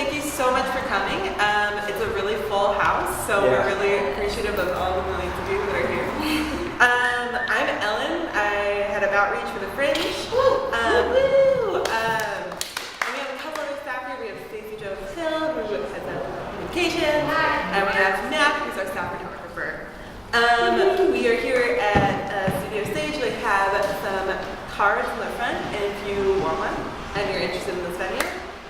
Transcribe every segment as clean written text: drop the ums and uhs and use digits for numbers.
thank you so much for coming. It's a really full house, so we're really appreciative of all the millions of you that are here. I'm Ellen. I head of outreach for the Fringe. And we have a couple other staff here. We have Stacey Jones Hill, who heads up communications, and we have Nat, who's our staff photographer. We are here at Studio Stage. We have some cards in the front, if you want one and you're interested in this venue.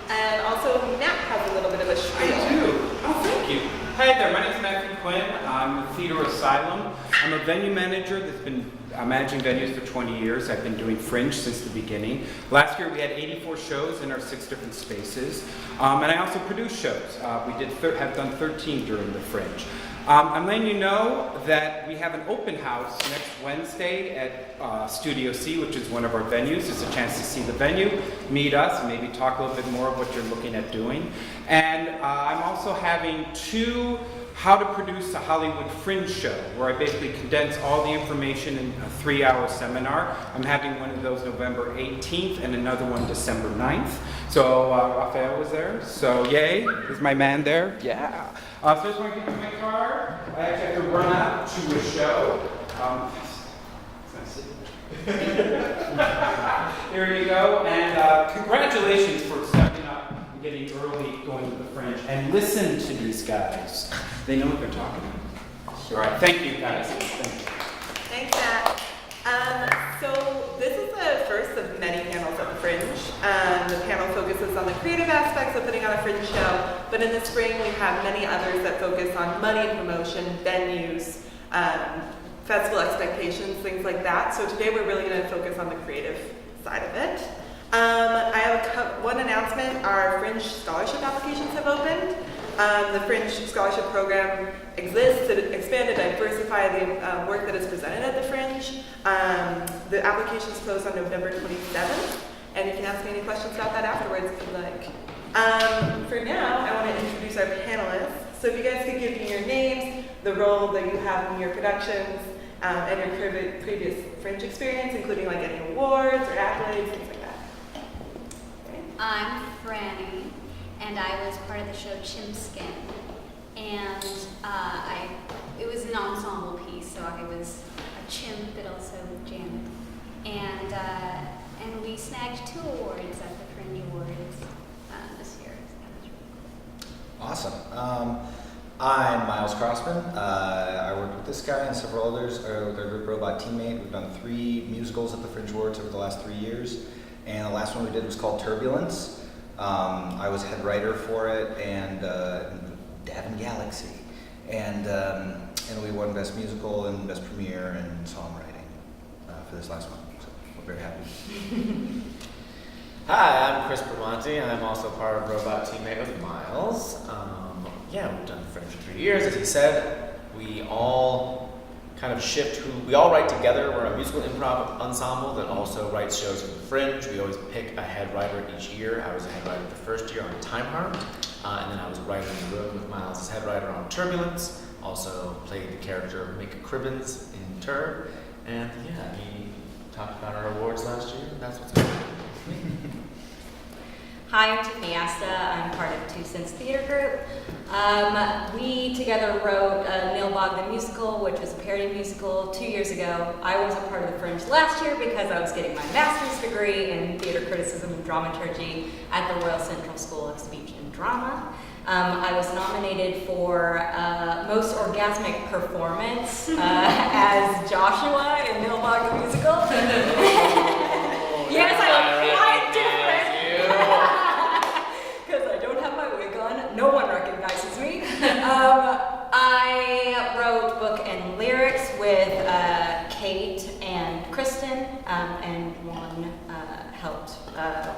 And also, Matt has a little bit of a spiel. I do. Oh, thank you. Hi there, my name is Matthew Quinn. I'm with Theater Asylum. I'm a venue manager that's been managing venues for 20 years. I've been doing Fringe since the beginning. Last year we had 84 shows in our 6 different spaces. And I also produce shows. We have done 13 during the Fringe. I'm letting you know that we have an open house next Wednesday at Studio C, which is one of our venues. It's a chance to see the venue, meet us, and maybe talk a little bit more of what you're looking at doing. And I'm also having 2 How to Produce a Hollywood Fringe show, where I basically condense all the information in a 3-hour seminar. I'm having one of those November 18th and another one December 9th. So Raphael was there, so yay, is my man there? Yeah. So I just want to give you my card. I actually have to run out to a show. Here you go, and congratulations for stepping up and getting early going to the Fringe. And listen to these guys. They know what they're talking about. Sure. All right, thank you guys. Thank you. Thanks, Matt. So this is the first of many panels at the Fringe. The panel focuses on the creative aspects of putting on a Fringe show, but in the spring we have many others that focus on money promotion, venues, festival expectations, things like that. So today we're really going to focus on the creative side of it. I have one announcement. Our Fringe scholarship applications have opened. The Fringe Scholarship Program exists to expand and diversify the work that is presented at the Fringe. The applications close on November 27th, and you can ask me any questions about that afterwards if you'd like. For now, I want to introduce our panelists. So if you guys could give me your names, the role that you have in your productions, and your previous Fringe experience, including like any awards or accolades, things like that. Okay. I'm Frannie. And I was part of the show Chimskin, and it was an ensemble piece, so I was a chimp but also Janet, and we snagged 2 awards at the Fringe Awards this year. So that was really cool. Awesome. I'm Miles Corpsman. I worked with this guy and several others with our group Robot Teammate. We've done 3 musicals at the Fringe Awards over the last 3 years, and the last one we did was called Turbulence. I was head writer for it, and Davin Galaxy, and we won Best Musical and Best Premiere and Songwriting for this last one. So we're very happy. Hi, I'm Chris Bramante, and I'm also part of Robot Teammate with Miles. We've done Fringe for 3 years, as he said. We all kind of shift we all write together. We're a musical improv ensemble that also writes shows for the Fringe. We always pick a head writer each year. I was a head writer the first year on Time Harm, and then I was a writer in the room with Miles as head writer on Turbulence. Also played the character of Mick Cribbins in Tur. And we talked about our awards last year. That's what's going on. Hi, I'm Tiffany Asta. I'm part of 2 Cents Theater Group. We together wrote Nilbog the Musical, which was a parody musical 2 years ago. I wasn't part of the Fringe last year because I was getting my master's degree in theater criticism and dramaturgy at the Royal Central School of Speech and Drama. I was nominated for Most Orgasmic Performance as Joshua in Nilbog the Musical. Yes, I applied different. Because I don't have my wig on. No one recognizes me. I wrote book and lyrics with Kate and Kristen, and Juan helped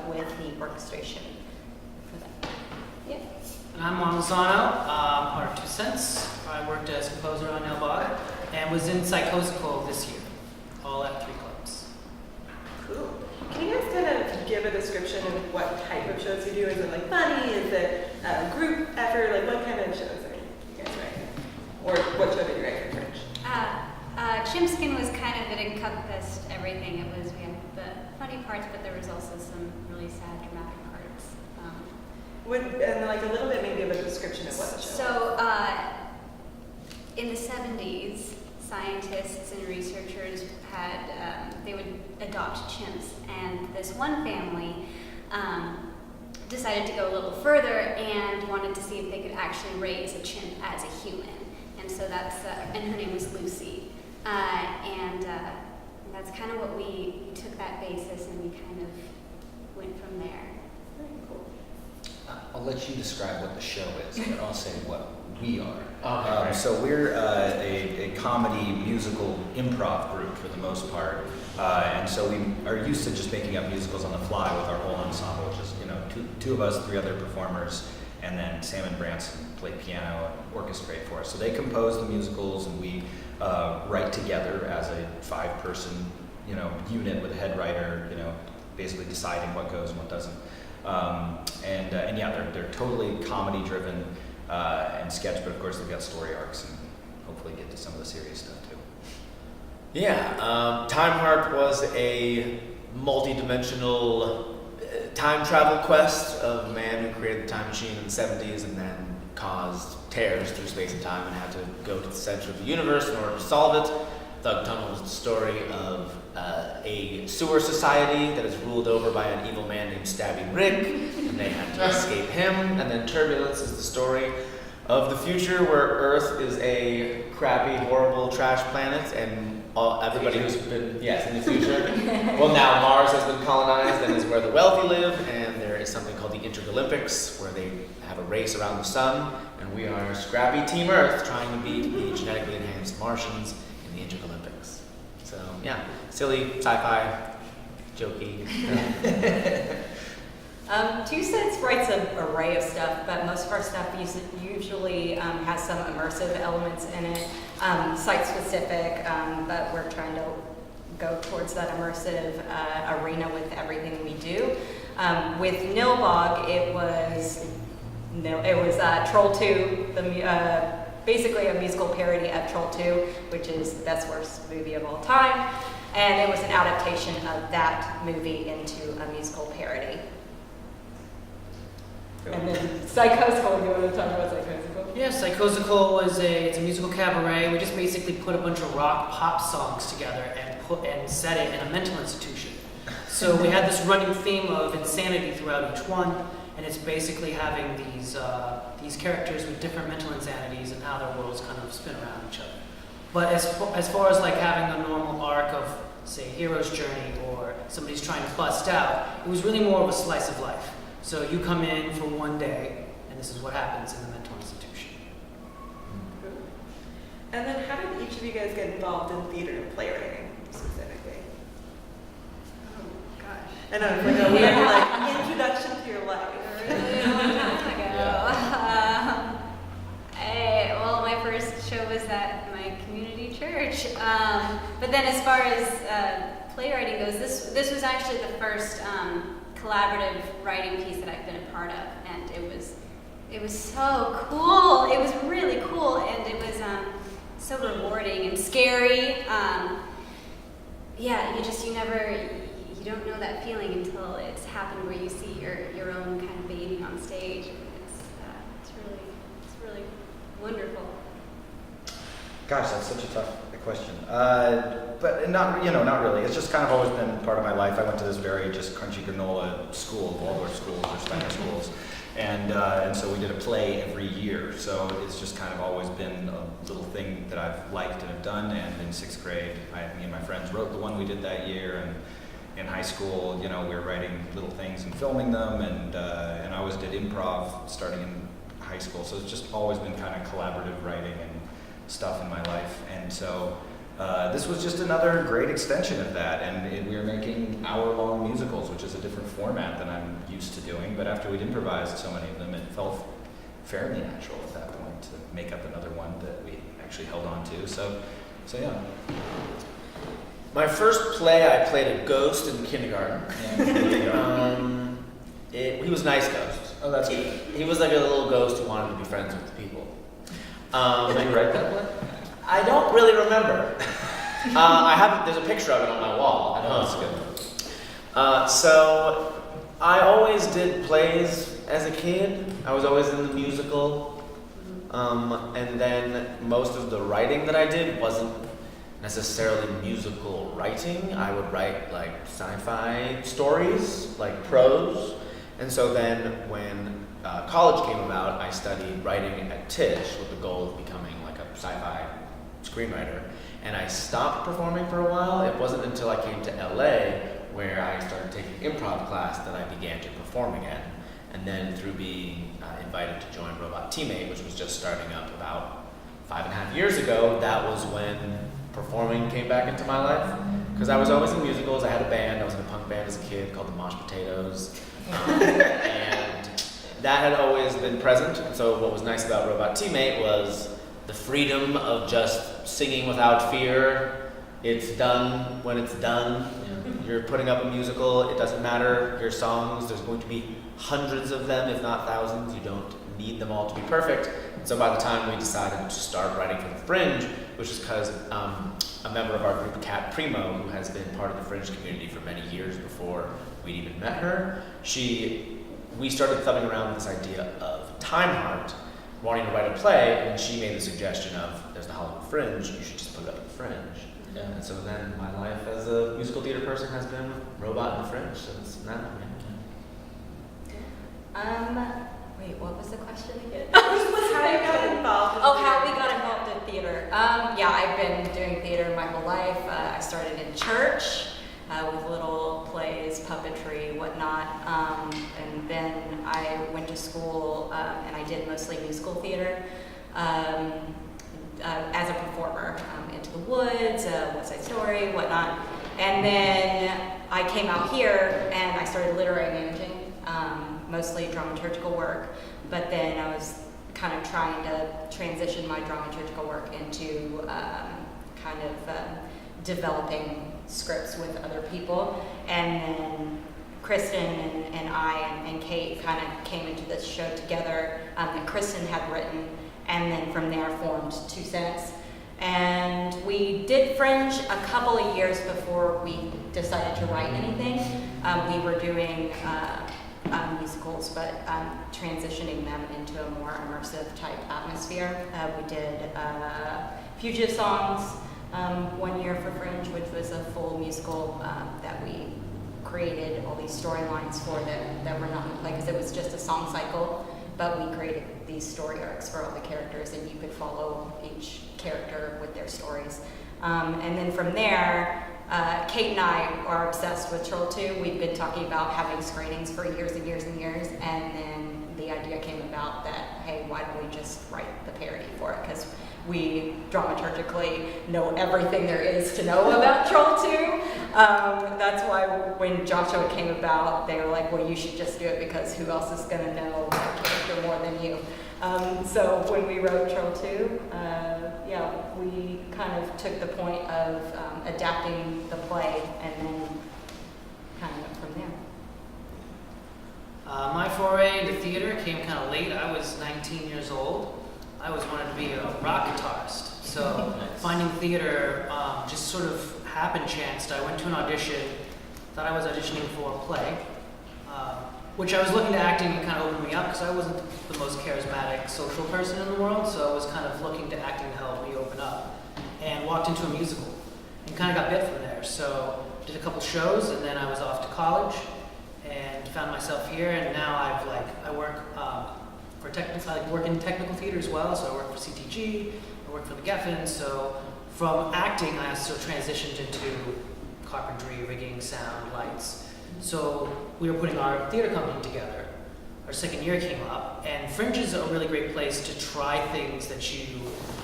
with the orchestration for that. Yeah. And I'm Juan Lozano, part of 2 Cents. I worked as composer on Nilbog and was in Psychosical this year, all at 3 clubs. Cool. Can you guys kind of give a description of what type of shows you do? Is it like funny? Is it a group effort? Like what kind of shows are you guys writing? Or what show did you write for Fringe? Chimskin was kind of, it encompassed everything. We had the funny parts, but there was also some really sad, dramatic parts. And like a little bit maybe of a description of what the show So, in the 70s, scientists and researchers had, they would adopt chimps, and this one family decided to go a little further and wanted to see if they could actually raise a chimp as a human. And so and her name was Lucy. And that's kind of what we took that basis and we kind of went from there. Very cool. I'll let you describe what the show is, but I'll say what we are. Right. So we're a comedy musical improv group for the most part, and so we are used to just making up musicals on the fly with our whole ensemble, which is two of us, 3 other performers, and then Sam and Branson play piano and orchestrate for us. So they compose the musicals, and we write together as a 5-person unit with a head writer, basically deciding what goes and what doesn't. And yeah, they're totally comedy driven and sketch, but of course they've got story arcs and hopefully get to some of the serious stuff too. Yeah, Time Harp was a multi-dimensional time travel quest of a man who created the time machine in the 70s and then caused tears through space and time and had to go to the center of the universe in order to solve it. Thug Tunnel is the story of a sewer society that is ruled over by an evil man named Stabby Rick, and they had to escape him. And then Turbulence is the story of the future where Earth is a crappy, horrible trash planet, and everybody who's been, yes, in the future. Well, now Mars has been colonized and is where the wealthy live, and there is something called the Intergalactics, where they have a race around the sun, and we are scrappy Team Earth trying to beat the genetically enhanced Martians in the Intergalactics. So, yeah, silly, sci-fi, jokey. Two Cents writes an array of stuff, but most of our stuff usually has some immersive elements in it, site-specific, but we're trying to go towards that immersive arena with everything we do. With Nilbog, it was Troll 2, basically a musical parody of Troll 2, which is the best worst movie of all time, and it was an adaptation of that movie into a musical parody. And then Psychosical, you want to talk about Psychosical? Yeah, Psychosical it's a musical cabaret. We just basically put a bunch of rock pop songs together and set it in a mental institution. So we had this running theme of insanity throughout each one, and it's basically having these characters with different mental insanities and how their worlds kind of spin around each other. But as far as like having a normal arc of, say, hero's journey or somebody's trying to bust out, it was really more of a slice of life. So you come in for one day, and this is what happens in the mental institution. And then how did each of you guys get involved in theater and playwriting specifically? Oh, gosh. I know, it's like a weird like introduction to your life. A really long time ago. Well, my first show was at my community church. But then as far as playwriting goes, this was actually the first collaborative writing piece that I've been a part of, and it was so cool. It was really cool, and it was so rewarding and scary. Yeah, you don't know that feeling until it's happened, where you see your own kind of baby on stage. It's really wonderful. Gosh, that's such a tough question. But not really. It's just kind of always been part of my life. I went to this very just crunchy granola school, Waldorf schools or Steiner schools, and so we did a play every year. So it's just kind of always been a little thing that I've liked and have done. And in 6th grade, me and my friends wrote the one we did that year. And in high school, we were writing little things and filming them. And I always did improv starting in high school. So it's just always been kind of collaborative writing and stuff in my life. And so this was just another great extension of that, and we were making hour-long musicals, which is a different format than I'm used to doing, but after we'd improvised so many of them, it felt fairly natural at that point to make up another one that we actually held on to. So yeah. My first play, I played a ghost in kindergarten. He was a nice ghost. Oh, that's good. He was like a little ghost who wanted to be friends with the people. Did you write that play? I don't really remember. There's a picture of it on my wall. Oh, that's good. So I always did plays as a kid. I was always in the musical. And then most of the writing that I did wasn't necessarily musical writing. I would write like sci-fi stories, like prose. And so then when college came about, I studied writing at Tisch with the goal of becoming like a sci-fi screenwriter. And I stopped performing for a while. It wasn't until I came to LA where I started taking improv class that I began to perform again. And then through being invited to join Robot Teammate, which was just starting up about 5.5 years ago, that was when performing came back into my life. Because I was always in musicals. I had a band. I was in a punk band as a kid called the Mosh Potatoes. And that had always been present. And so what was nice about Robot Teammate was the freedom of just singing without fear. It's done when it's done. You're putting up a musical. It doesn't matter your songs. There's going to be hundreds of them, if not thousands. You don't need them all to be perfect. And so by the time we decided to start writing for the Fringe, which is because a member of our group, Kat Primo, who has been part of the Fringe community for many years before we'd even met her, we started thumbing around with this idea of Time Heart, wanting to write a play, and then she made the suggestion of, there's the Hollywood Fringe, you should just put it up at the Fringe. Yeah. And so then my life as a musical theater person has been with Robot and the Fringe since then. Wait, what was the question again? How you got involved? Oh, how we got involved in theater. Yeah, I've been doing theater my whole life. I started in church with little plays, puppetry, whatnot. And then I went to school and I did mostly musical theater as a performer. Into the Woods, West Side Story, whatnot. And then I came out here and I started literary managing. Mostly dramaturgical work, but then I was kind of trying to transition my dramaturgical work into developing scripts with other people. And then Kristen and I and Kate kind of came into this show together that Kristen had written, and then from there formed 2 Cents. And we did Fringe a couple of years before we decided to write anything. We were doing musicals, but transitioning them into a more immersive type atmosphere. We did Fugitive Songs 1 year for Fringe, which was a full musical that we created all these storylines for that were not in play because it was just a song cycle, but we created these story arcs for all the characters, and you could follow each character with their stories. And then from there, Kate and I are obsessed with Troll 2. We've been talking about having screenings for years and years and years, and then the idea came about that, hey, why don't we just write the parody for it? Because we dramaturgically know everything there is to know about Troll 2. That's why when Joshua came about, they were like, well, you should just do it because who else is going to know that character more than you? So when we wrote Troll 2, we kind of took the point of adapting the play and then kind of went from there. My foray into theater came kind of late. I was 19 years old. I always wanted to be a rock guitarist. So finding theater just sort of happened chanced. I went to an audition, thought I was auditioning for a play, which I was looking to acting and kind of opened me up because I wasn't the most charismatic social person in the world, so I was kind of looking to acting to help me open up, and walked into a musical and kind of got bit from there. So did a couple shows, and then I was off to college and found myself here, and now I work for technical, I work in technical theater as well, so I work for CTG, I work for the Geffen, so from acting I also transitioned into carpentry, rigging, sound, lights. So we were putting our theater company together. Our second year came up, and Fringe is a really great place to try things that you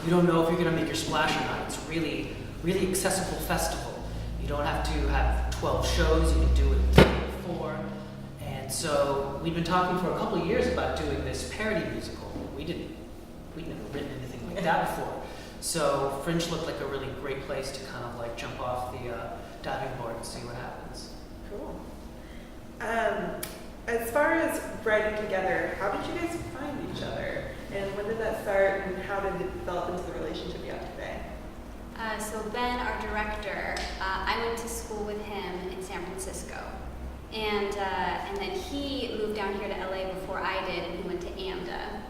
don't know if you're going to make your splash or not. It's really, really accessible festival. You don't have to have 12 shows, you can do it in 4. And so we've been talking for a couple of years about doing this parody musical. We'd never written anything like that before. So Fringe looked like a really great place to kind of like jump off the diving board and see what happens. Cool. As far as writing together, how did you guys find each other? And when did that start, and how did it develop into the relationship you have today? So Ben, our director, I went to school with him in San Francisco. And then he moved down here to LA before I did, and he went to AMDA,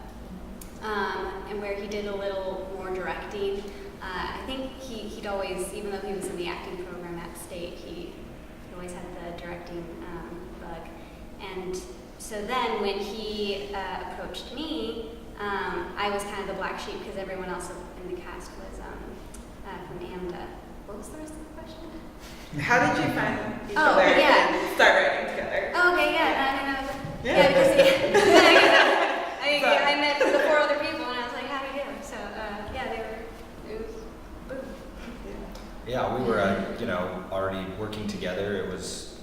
and where he did a little more directing. I think he'd always, even though he was in the acting program at State, he always had the directing bug. And so then when he approached me, I was kind of the black sheep because everyone else in the cast was from AMDA. What was the rest of the question? How did you find each Oh, other yeah. and start writing together? Oh, okay, yeah. Yeah. Because I met the 4 other people, and I was like, how do you do? So, it was boom. Yeah, we were, already working together. It was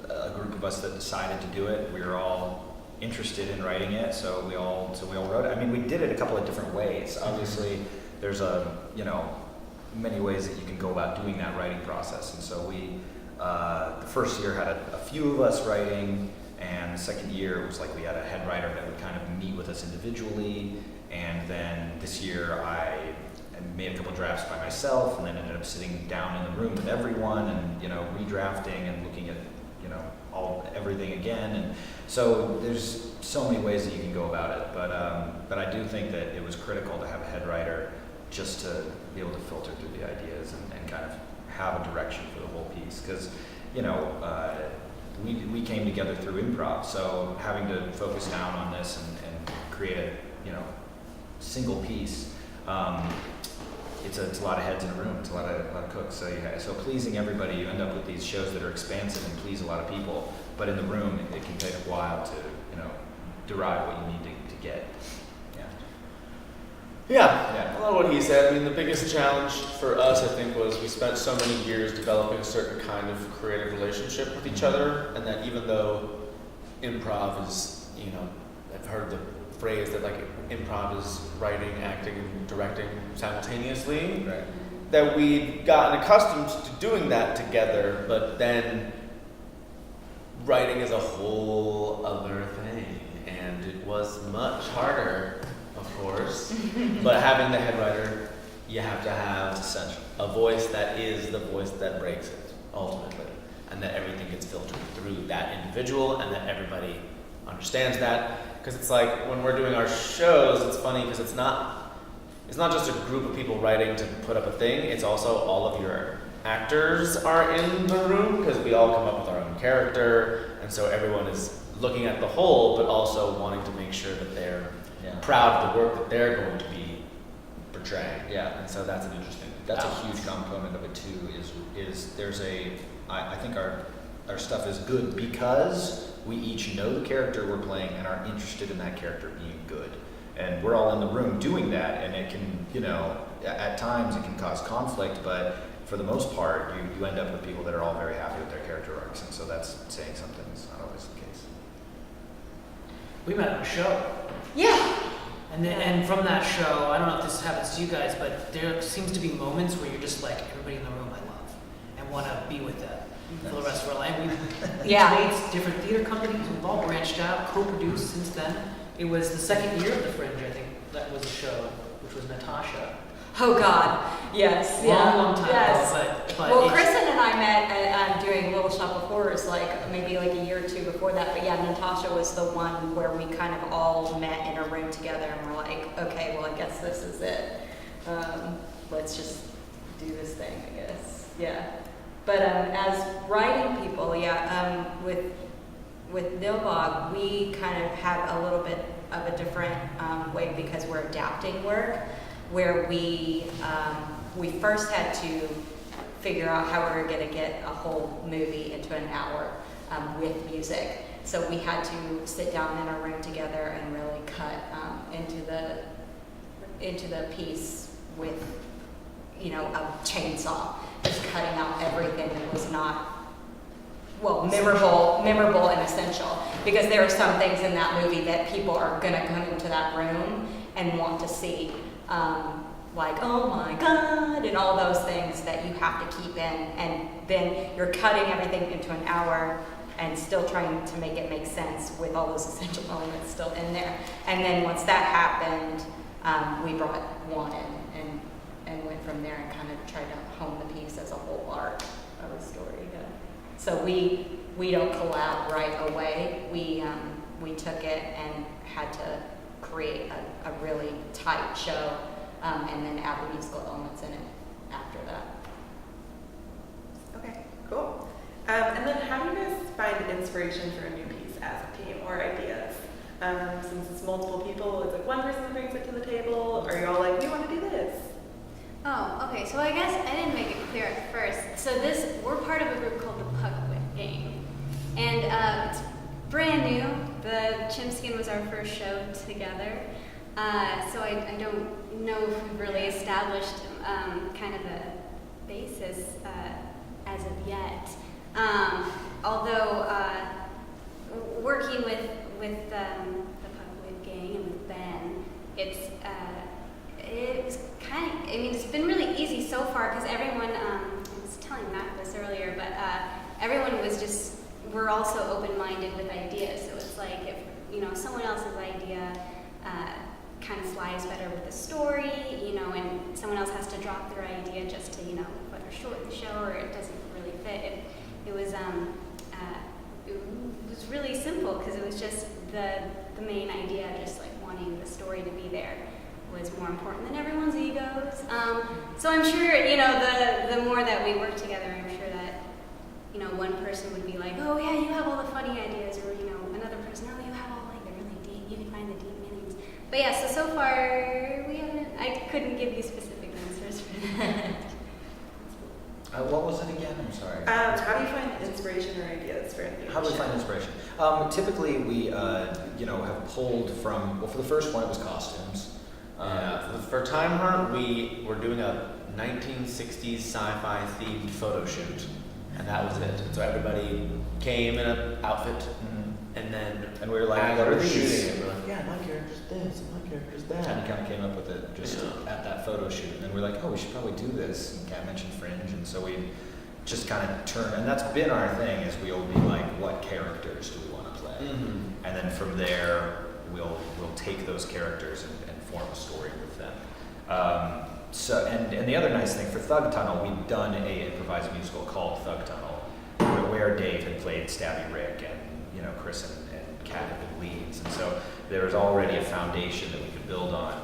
a group of us that decided to do it. We were all interested in writing it, so we all wrote it. I mean, we did it a couple of different ways. Obviously, there's many ways that you can go about doing that writing process. And so we, the first year had a few of us writing, and the second year it was like we had a head writer that would kind of meet with us individually. And then this year I made a couple drafts by myself, and then ended up sitting down in the room with everyone and redrafting and looking at everything again. And so there's so many ways that you can go about it. But I do think that it was critical to have a head writer just to be able to filter through the ideas and kind of have a direction for the whole piece. Because, we came together through improv, so having to focus down on this and create a, single piece, it's a lot of heads in a room, it's a lot of cooks. So pleasing everybody, you end up with these shows that are expansive and please a lot of people, but in the room, it can take a while to, derive what you need to get. Yeah, a lot of what he said. I mean, the biggest challenge for us, I think, was we spent so many years developing a certain kind of creative relationship with each other, and that even though improv is, I've heard the phrase that improv is writing, acting, and directing simultaneously, Right. that we'd gotten accustomed to doing that together, but then writing is a whole other thing, and it was much harder, of course. But having the head writer, you have to have a voice that is the voice that breaks it, ultimately, and that everything gets filtered through that individual, and that everybody understands that. Because it's like when we're doing our shows, it's funny because it's not just a group of people writing to put up a thing. It's also all of your actors are in the room, because we all come up with our own character, and so everyone is looking at the whole, but also wanting to make sure that they're proud of the work that they're going to be portraying. Yeah. And so that's an interesting. That's balance. a huge component of it too. Is there's I think our stuff is good because we each know the character we're playing and are interested in that character being good, and we're all in the room doing that. And it can, at times it can cause conflict, but for the most part, you end up with people that are all very happy with their character arcs, and so that's saying something. It's not always the case. We met on a show. Yeah. And from that show, I don't know if this happens to you guys, but there seems to be moments where you're just like, everybody in the room I love, and want to be with them for the rest of our life. We've made different theater companies. We've all branched out, co-produced since then. It was the second year of the Fringe, I think, that was a show, which was Natasha. Oh God, yes, Long time yes. ago, but Well, Kristen and I met doing Little Shop of Horrors, maybe a year or two before that. But yeah, Natasha was the one where we kind of all met in a room together, and we're like, okay, well, I guess this is it. Let's just do this thing, I guess. Yeah. But as writing people, with Nilbog, we kind of have a little bit of a different way because we're adapting work, where we first had to figure out how we were going to get a whole movie into an hour with music. So we had to sit down in a room together and really cut into the piece with a chainsaw, just cutting out everything that was not memorable and essential, because there are some things in that movie that people are going to come into that room and want to see. Like, oh my God, and all those things that you have to keep in, and then you're cutting everything into an hour and still trying to make it make sense with all those essential elements still in there. And then once that happened, we brought Juan in and went from there and kind of tried to hone the piece as a whole arc of the story. Yeah. So we don't collab right away. We took it and had to create a really tight show, and then add the musical elements in it after that. Okay, cool. And then how do you guys find inspiration for a new piece as a team or ideas? Since it's multiple people, is it one person that brings it to the table? Are you all like, we want to do this? Oh, okay. So I guess I didn't make it clear at first. So we're part of a group called the Puckwit Gang, and it's brand new. The Chimskin was our first show together, so I don't know if we've really established kind of a basis as of yet. Although working with the Puckwit Gang and with Ben, it's kind of, I mean, it's been really easy so far because everyone, I was telling Matt this earlier, but everyone was just, we're also open-minded with ideas. So it's like if, someone else's idea kind of flies better with the story, and someone else has to drop their idea just to, whether shorten the show or it doesn't really fit. It was really simple because it was just the main idea, just like wanting the story to be there was more important than everyone's egos. So I'm sure, the more that we work together, I'm sure that, one person would be like, oh yeah, you have all the funny ideas, or, another person, oh, you have all like the really deep, you can find the deep meanings. But yeah, so far, I couldn't give you specific answers for that. What was it again? I'm sorry. How do you find inspiration or ideas for a new How do we show? find inspiration? Typically, we have pulled from. Well, for the first one, it was costumes. For Time Heart, we were doing a 1960s sci-fi themed photo shoot, and that was it. So everybody came in an outfit, and then And we were like, as what we are were these? shooting it, we're like, yeah, my character's this, and my character's And that. he kind of came up with it just at that photo shoot. And then we're like, oh, we should probably do this. And Kat mentioned Fringe, and so we just kind of turn. And that's been our thing, is we'll be like, what characters do we want to play? Mm-hmm. And then from there, we'll take those characters and form a story with them. And the other nice thing for Thug Tunnel, we've done a improvised musical called Thug Tunnel, where Dave had played Stabby Rick, and Chris and Kat had been leads, and so there was already a foundation that we could build on.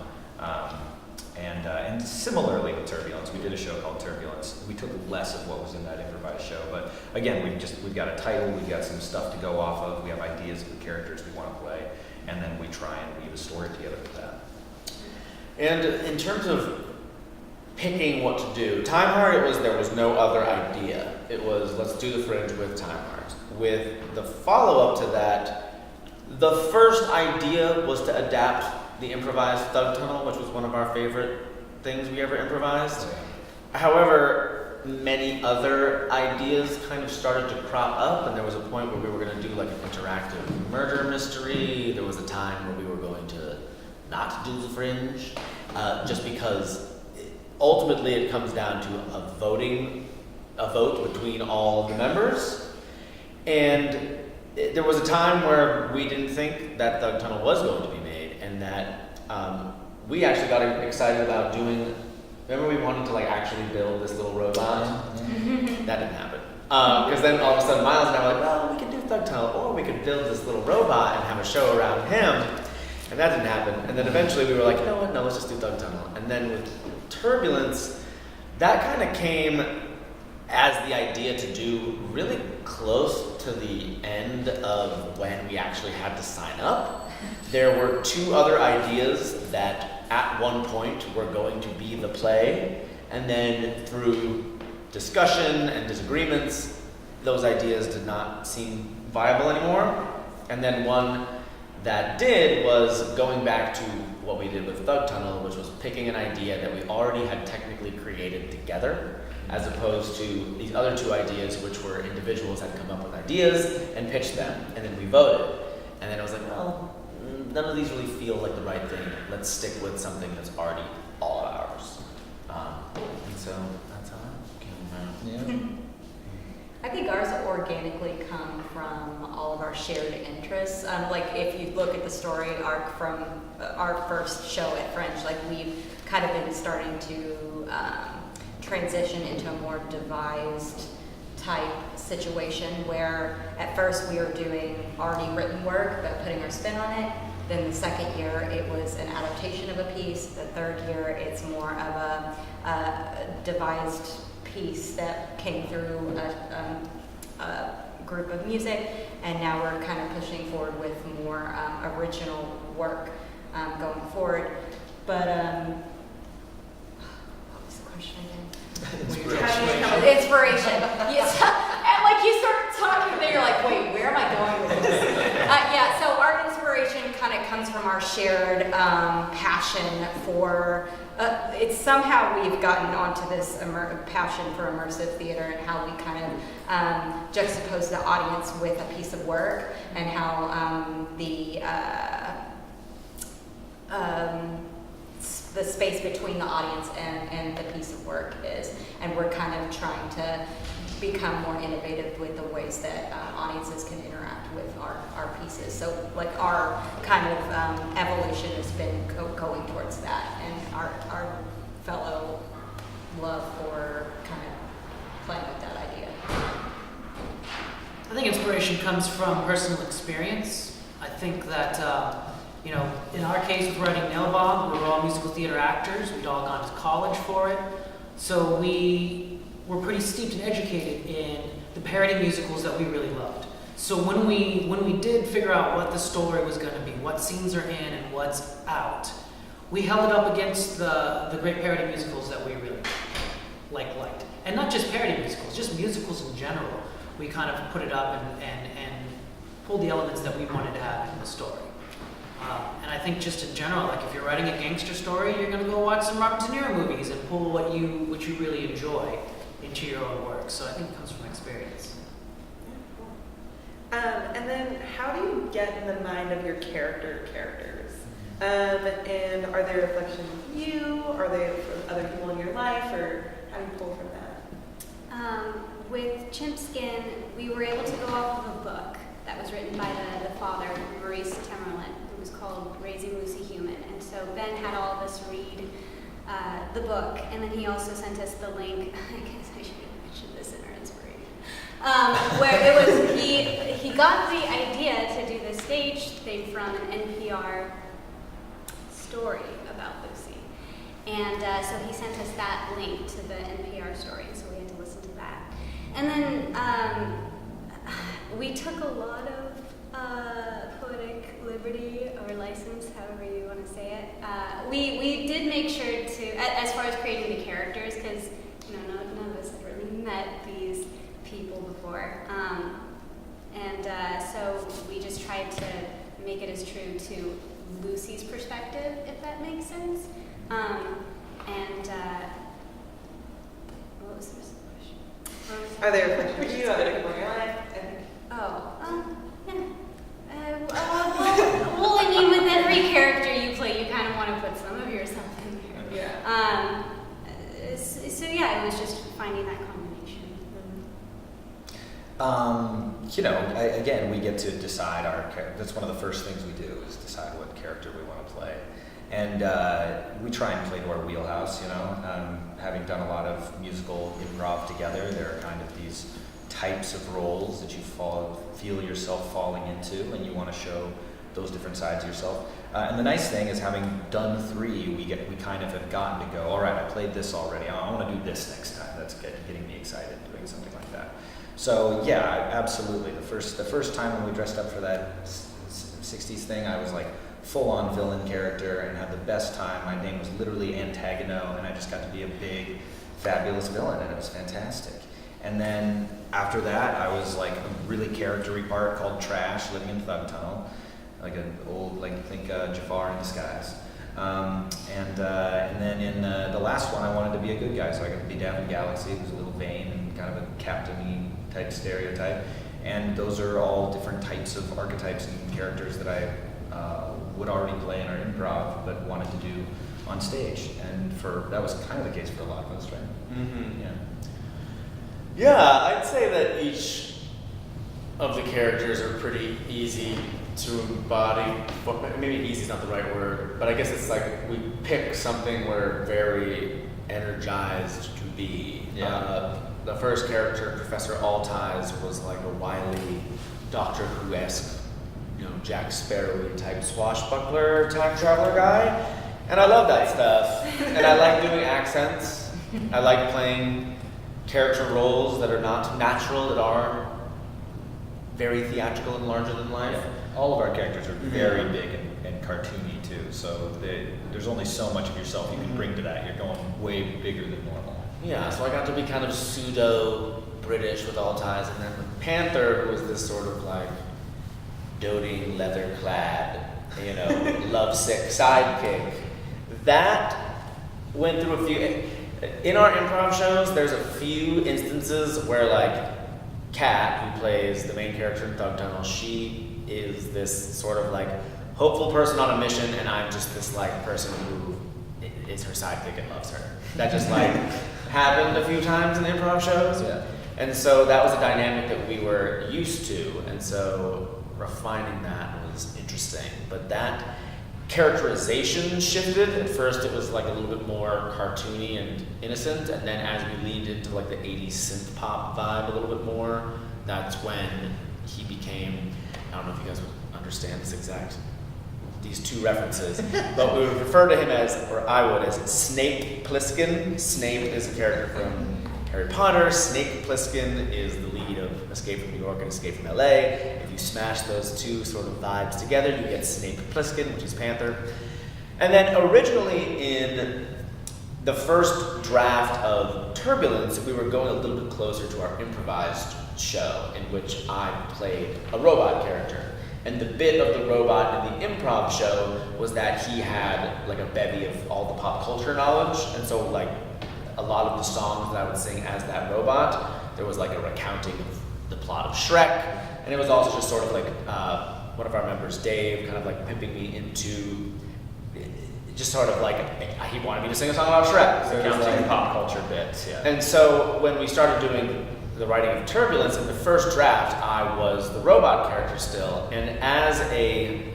And similarly with Turbulence, we did a show called Turbulence. We took less of what was in that improvised show, but again, we've got a title, we've got some stuff to go off of, we have ideas of the characters we want to play, and then we try and weave a story together with that. And in terms of picking what to do, Time Heart, there was no other idea. It was, let's do the Fringe with Time Heart. With the follow-up to that, the first idea was to adapt the improvised Thug Tunnel, which was one of our favorite things we ever improvised. However, many other ideas kind of started to crop up, and there was a point where we were going to do like an interactive murder mystery. There was a time where we were going to not do the Fringe, just because ultimately it comes down to a vote between all of the members. And there was a time where we didn't think that Thug Tunnel was going to be made, and that we actually got excited about doing. Remember, we wanted to like actually build this little robot. That didn't happen, because then all of a sudden Miles and I were like, well, we could do Thug Tunnel, or we could build this little robot and have a show around him, and that didn't happen. And then eventually we were like, you know what? No, let's just do Thug Tunnel. And then with Turbulence, that kind of came as the idea to do really close to the end of when we actually had to sign up. There were two other ideas that at one point were going to be the play, and then through discussion and disagreements, those ideas did not seem viable anymore. And then one that did was going back to what we did with Thug Tunnel, which was picking an idea that we already had technically created together, as opposed to these other two ideas, which were individuals had come up with ideas and pitched them, and then we voted. And then I was like, well, none of these really feel like the right thing. Let's stick with something that's already all ours. And so that's how it came about. Yeah. I think ours organically come from all of our shared interests. Like if you look at the story arc from our first show at Fringe, like we've kind of been starting to transition into a more devised type situation where at first we were doing already written work but putting our spin on it. Then the second year it was an adaptation of a piece. The third year it's more of a devised piece that came through a group of music, and now we're kind of pushing forward with more original work going forward. But what was the question again? Inspiration. Yes. And like you start talking, then you're like, wait, where am I going with this? Yeah. So our inspiration kind of comes from our shared passion for. It's somehow we've gotten onto this passion for immersive theater and how we kind of juxtapose the audience with a piece of work, and how the space between the audience and the piece of work is. And we're kind of trying to become more innovative with the ways that audiences can interact with our pieces. So like our kind of evolution has been going towards that, and our fellow love for kind of playing with that idea. I think inspiration comes from personal experience. I think that, in our case with writing Nailbog, we were all musical theater actors. We'd all gone to college for it. So we were pretty steeped and educated in the parody musicals that we really loved. So when we did figure out what the story was going to be, what scenes are in and what's out, we held it up against the great parody musicals that we really liked. And not just parody musicals, just musicals in general. We kind of put it up and pulled the elements that we wanted to have in the story. And I think just in general, like if you're writing a gangster story, you're going to go watch some Robert De Niro movies and pull what you really enjoy into your own work. So I think it comes from experience. And then how do you get in the mind of your characters? And are they reflections of you? Are they from other people in your life? Or how do you pull from that? With Chimp Skin, we were able to go off of a book that was written by the father, Maurice Temerlin. It was called Raising Lucy Human. And so Ben had all of us read the book, and then he also sent us the link. I guess I should have mentioned this in our inspiration. Where it was, he got the idea to do the stage thing from an NPR story about Lucy. And so he sent us that link to the NPR story, so we had to listen to that. And then we took a lot of poetic liberty or license, however you want to say it. We did make sure to, as far as creating the characters, because none of us had really met these people before, so we just tried to make it as true to Lucy's perspective, if that makes sense. What was the rest of the question? Are they reflections of you? Are they people in your life? Well, I mean, with every character you play, you kind of want to put some of yourself in there. Yeah. So yeah, it was just finding that combination. Again, we get to decide our character. That's one of the first things we do is decide what character we want to play. And we try and play to our wheelhouse, having done a lot of musical improv together, there are kind of these types of roles that you feel yourself falling into, and you want to show those different sides of yourself. And the nice thing is, having done 3, we kind of have gotten to go, all right, I played this already, I want to do this next time. That's getting me excited doing something like that. So yeah, absolutely. The first time when we dressed up for that 60s thing, I was like full-on villain character and had the best time. My name was literally Antagano, and I just got to be a big, fabulous villain, and it was fantastic. And then after that, I was like a really character-y part called Trash, living in Thug Tunnel, like an old, think Jafar in disguise. And then in the last one, I wanted to be a good guy, so I got to be Davin Galaxy, who's a little vain and kind of a captain-y type stereotype. And those are all different types of archetypes and characters that I would already play in our improv, but wanted to do on stage. And that was kind of the case for a lot of us, right? Mm-hmm. Yeah. Yeah, I'd say that each of the characters are pretty easy to embody. Well, maybe easy is not the right word, but I guess it's like we pick something we're very energized to be. Yeah. the first character, Professor Altize, was like a wily Doctor Who-esque, Jack Sparrow type swashbuckler time traveler guy, and I love that stuff. And I like doing accents. I like playing character roles that are not natural, that are very theatrical and larger than life. All of our characters are very big and cartoony too, so there's only so much of yourself you can bring to that. You're going way bigger than normal. Yeah, so I got to be kind of pseudo-British with Altize, and then Panther, who was this sort of like doting, leather-clad, lovesick sidekick. That went through a few. In our improv shows, there's a few instances where like Kat, who plays the main character in Thug Tunnel, she is this sort of like hopeful person on a mission, and I'm just this like person who is her sidekick and loves her. That just like happened a few times in improv shows. Yeah. And so that was a dynamic that we were used to, and so refining that was interesting. But that characterization shifted. At first it was like a little bit more cartoony and innocent, and then as we leaned into like the 80s synth pop vibe a little bit more, that's when he became, I don't know if you guys would understand these two references, but we would refer to him as, or I would, as Snape Plissken. Snape is a character from Harry Potter. Snake Plissken is the lead of Escape from New York and Escape from LA. If you smash those two sort of vibes together, you get Snape Plissken, which is Panther. And then originally in the first draft of Turbulence, we were going a little bit closer to our improvised show, in which I played a robot character. And the bit of the robot in the improv show was that he had like a bevy of all the pop culture knowledge, and so like a lot of the songs that I would sing as that robot, there was like a recounting of the plot of Shrek, and it was also just sort of like one of our members, Dave, kind of like pimping me into just sort of like, he wanted me to sing a song about Shrek. So Recounting like pop culture bits, yeah. And so when we started doing the writing of Turbulence, in the first draft, I was the robot character still, and as a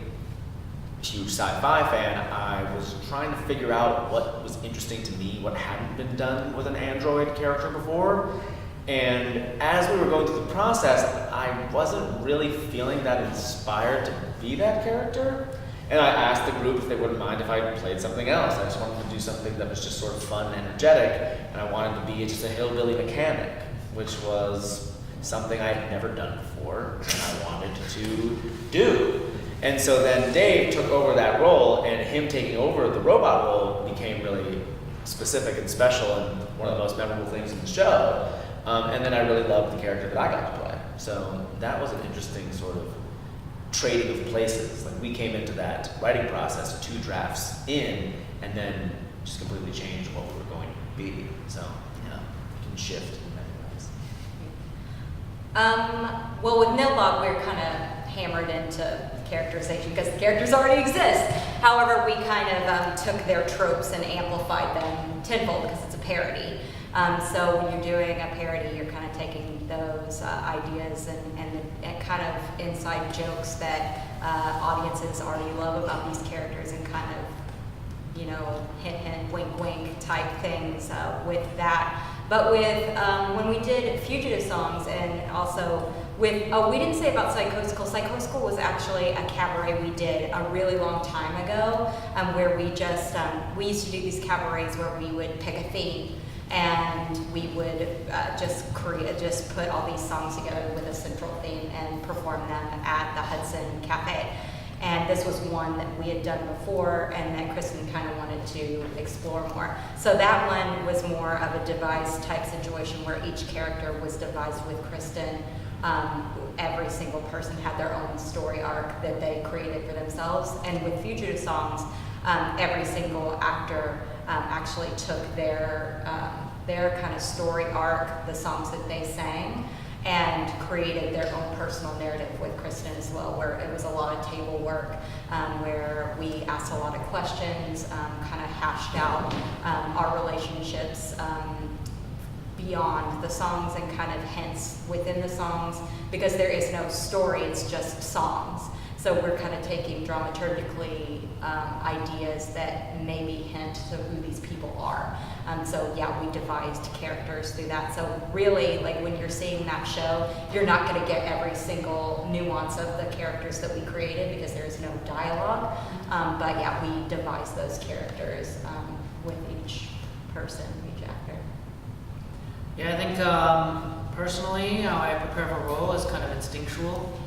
huge sci-fi fan, I was trying to figure out what was interesting to me, what hadn't been done with an android character before. And as we were going through the process, I wasn't really feeling that inspired to be that character. And I asked the group if they wouldn't mind if I played something else. I just wanted to do something that was just sort of fun and energetic, and I wanted to be just a hillbilly mechanic, which was something I had never done before, and I wanted to do. And so then Dave took over that role, and him taking over the robot role became really specific and special and one of the most memorable things in the show. And then I really loved the character that I got to play. So that was an interesting sort of trading of places. Like we came into that writing process 2 drafts in, and then just completely changed what we were going to be. So, it can shift in many ways. Well, with Nilbog, we're kind of hammered into characterization because the characters already exist. However, we kind of took their tropes and amplified them tenfold because it's a parody. So when you're doing a parody, you're kind of taking those ideas and kind of inside jokes that audiences already love about these characters and kind of, hint, hint, wink, wink type things with that. But with, when we did Fugitive Songs and also with, we didn't say about Psychosical. Psychosical was actually a cabaret we did a really long time ago where we just, we used to do these cabarets where we would pick a theme and we would just put all these songs together with a central theme and perform them at the Hudson Cafe. And this was one that we had done before and that Kristen kind of wanted to explore more. So that one was more of a devised type situation where each character was devised with Kristen. Every single person had their own story arc that they created for themselves. And with Fugitive Songs, every single actor actually took their kind of story arc, the songs that they sang, and created their own personal narrative with Kristen as well, where it was a lot of table work, where we asked a lot of questions, kind of hashed out our relationships beyond the songs and kind of hints within the songs, because there is no story, it's just songs. So we're kind of taking dramaturgically ideas that maybe hint to who these people are. So yeah, we devised characters through that. So really, like when you're seeing that show, you're not going to get every single nuance of the characters that we created because there is no dialogue. But yeah, we devised those characters with each person, each actor. Yeah, I think personally, how I prepare for a role is kind of instinctual.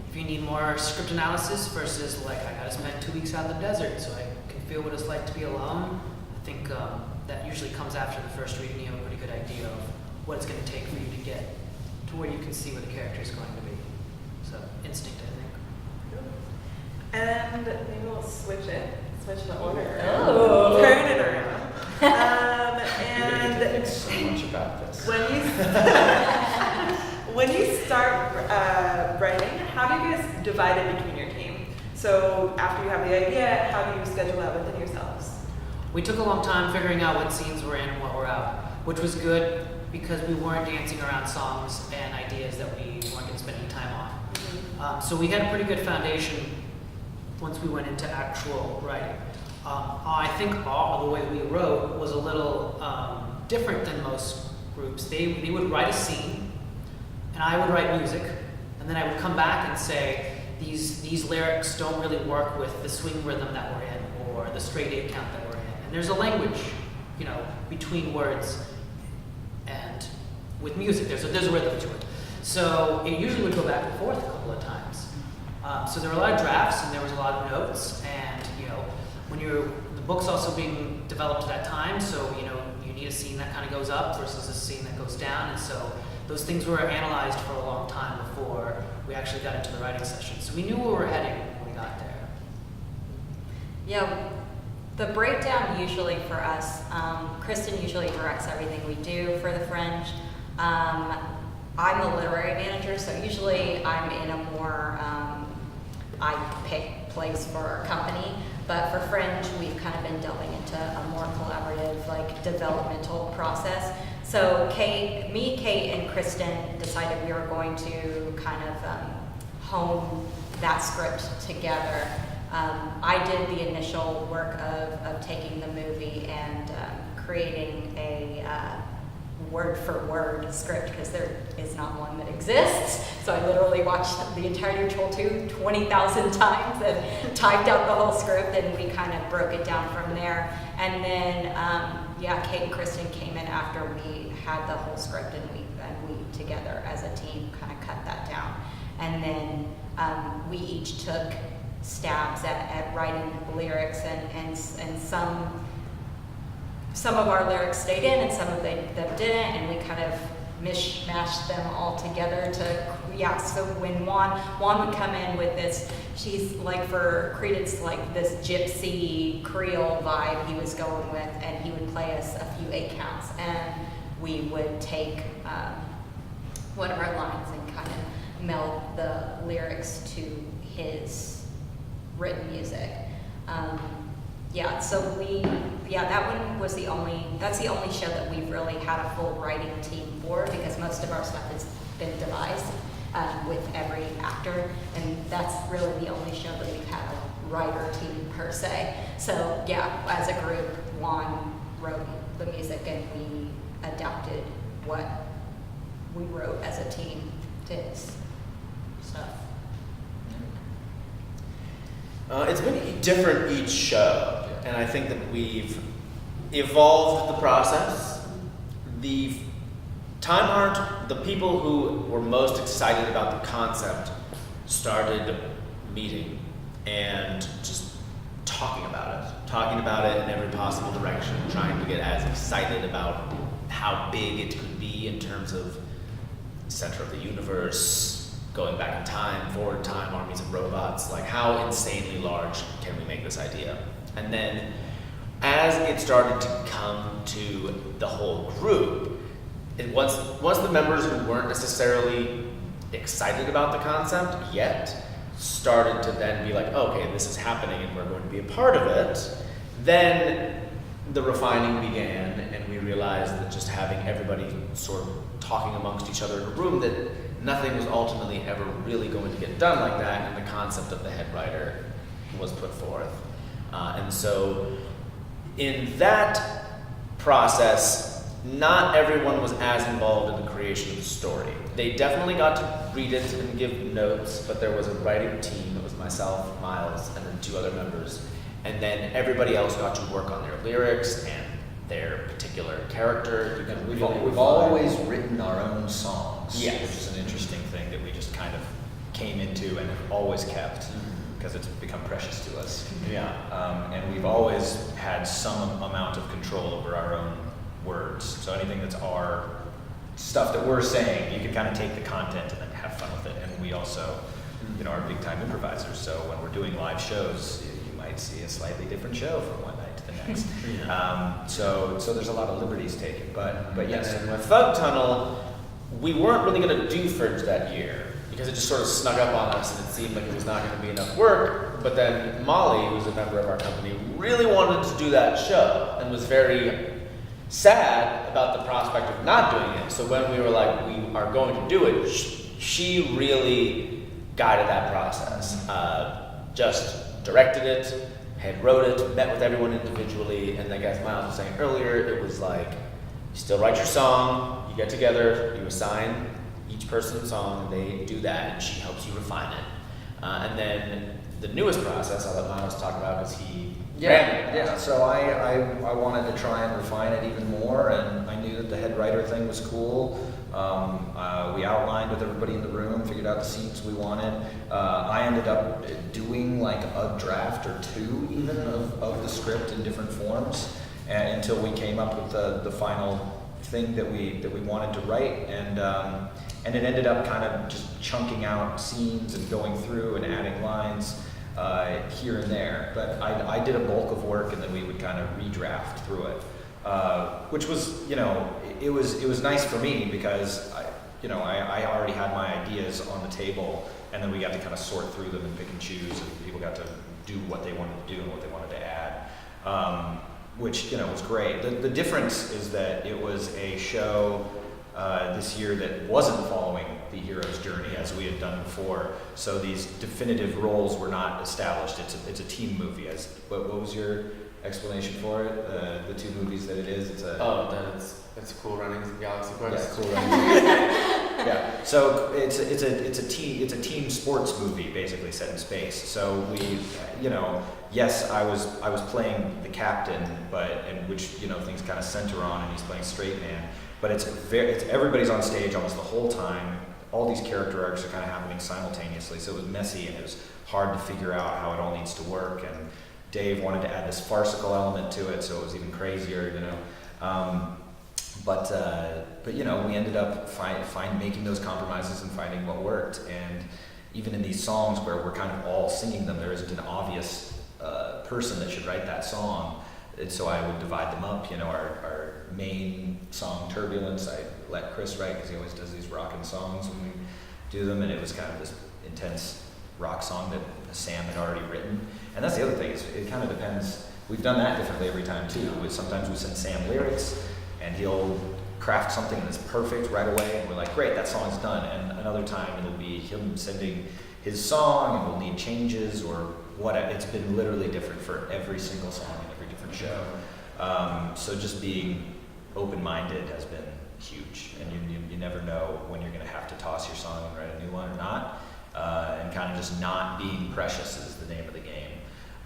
If you need more script analysis versus like I gotta spend 2 weeks out in the desert so I can feel what it's like to be alone, I think that usually comes after the first reading. You have a pretty good idea of what it's going to take for you to get to where you can see where the character is going to be. So instinct, I think. And maybe we'll switch the order. Oh. Turn it around. And Thanks so much about this. when you start writing, how do you guys divide it between your team? So after you have the idea, how do you schedule that within yourselves? We took a long time figuring out what scenes were in and what were out, which was good because we weren't dancing around songs and ideas that we weren't going to spend any time on. So we had a pretty good foundation once we went into actual writing. I think the way we wrote was a little different than most groups. They would write a scene, and I would write music, and then I would come back and say, these lyrics don't really work with the swing rhythm that we're in, or the straight 8 count that we're in. And there's a language, between words and with music. There's a rhythm to it. So it usually would go back and forth a couple of times. So there were a lot of drafts and there was a lot of notes, and when the book's also being developed at that time, so you need a scene that kind of goes up versus a scene that goes down, and so those things were analyzed for a long time before we actually got into the writing session. So we knew where we were heading when we got there. Yeah, the breakdown usually for us, Kristen usually directs everything we do for the Fringe. I'm the literary manager, so usually I'm in a more, I pick place for our company, but for Fringe, we've kind of been delving into a more collaborative, developmental process. So Kate, and Kristen decided we were going to kind of hone that script together. I did the initial work of taking the movie and creating a word for word script, because there is not one that exists. So I literally watched the entirety of Troll 2 20,000 times and typed out the whole script, and we kind of broke it down from there. And then, Kate and Kristen came in after we had the whole script, and we together as a team kind of cut that down. And then we each took stabs at writing lyrics, and some of our lyrics stayed in and some of them didn't, and we kind of mishmashed them all together so when Juan would come in with this, she's like for Credence, like this gypsy Creole vibe he was going with, and he would play us a few 8 counts, and we would take one of our lines and kind of meld the lyrics to his written music. That one was that's the only show that we've really had a full writing team for, because most of our stuff has been devised with every actor, and that's really the only show that we've had a writer team per se. So yeah, as a group, Juan wrote the music and we adapted what we wrote as a team to his stuff. It's been different each show, and I think that we've evolved the process. The people who were most excited about the concept started meeting and just talking about it in every possible direction, trying to get as excited about how big it could be in terms of center of the universe, going back in time, forward time, armies of robots, like how insanely large can we make this idea? And then as it started to come to the whole group, once the members who weren't necessarily excited about the concept yet started to then be like, okay, this is happening and we're going to be a part of it, then the refining began, and we realized that just having everybody sort of talking amongst each other in a room, that nothing was ultimately ever really going to get done like that, and the concept of the head writer was put forth. And so in that process, not everyone was as involved in the creation of the story. They definitely got to read it and give notes, but there was a writing team. It was myself, Miles, and then 2 other members. And then everybody else got to work on their lyrics and their particular character. And we've always written our own songs, Yes. which is an interesting thing that we just kind of came into and have always kept, because it's become precious to us. Yeah. And we've always had some amount of control over our own words. So anything that's our stuff that we're saying, you can kind of take the content and then have fun with it. And we also, are big time improvisers. So when we're doing live shows, you might see a slightly different show from one night to the next. So there's a lot of liberties taken. But yes. And with Thug Tunnel, we weren't really going to do Fringe that year because it just sort of snuck up on us and it seemed like it was not going to be enough work. But then Molly, who's a member of our company, really wanted to do that show and was very sad about the prospect of not doing it. So when we were like, we are going to do it, she really guided that process. Just directed it, had wrote it, met with everyone individually, and like as Miles was saying earlier, it was like, you still write your song, you get together, you assign each person a song, and they do that, and she helps you refine it. And then the newest process, I'll let Miles talk about because he ran it. Yeah. So I wanted to try and refine it even more, and I knew that the head writer thing was cool. We outlined with everybody in the room, figured out the scenes we wanted. I ended up doing like a draft or 2 even of the script in different forms, until we came up with the final thing that we wanted to write, and it ended up kind of just chunking out scenes and going through and adding lines here and there. But I did a bulk of work, and then we would kind of redraft through it, which was, it was nice for me because I already had my ideas on the table, and then we got to kind of sort through them and pick and choose, and people got to do what they wanted to do and what they wanted to add, which was great. The difference is that it was a show this year that wasn't following the hero's journey as we had done before. So these definitive roles were not established. It's a team movie. What was your explanation for it? The 2 movies that it is. It's Cool Runnings and Galaxy Quest. Yeah, Cool Runnings. Yeah. So it's a team sports movie basically set in space. So we, yes, I was playing the captain, which things kind of center on, and he's playing straight man. But it's everybody's on stage almost the whole time. All these character arcs are kind of happening simultaneously, so it was messy and it was hard to figure out how it all needs to work. And Dave wanted to add this farcical element to it, so it was even crazier, But we ended up making those compromises and finding what worked. And even in these songs where we're kind of all singing them, there isn't an obvious person that should write that song. And so I would divide them up. Our main song, Turbulence, I let Chris write because he always does these rockin' songs when we do them, and it was kind of this intense rock song that Sam had already written. And that's the other thing, is it kind of depends. We've done that differently every time too. Sometimes we send Sam lyrics, and he'll craft something that's perfect right away, and we're like, great, that song's done. And another time it'll be him sending his song, and we'll need changes or what. It's been literally different for every single song in every different show. So just being open-minded has been huge, and you never know when you're going to have to toss your song and write a new one or not, and kind of just not being precious is the name of the game,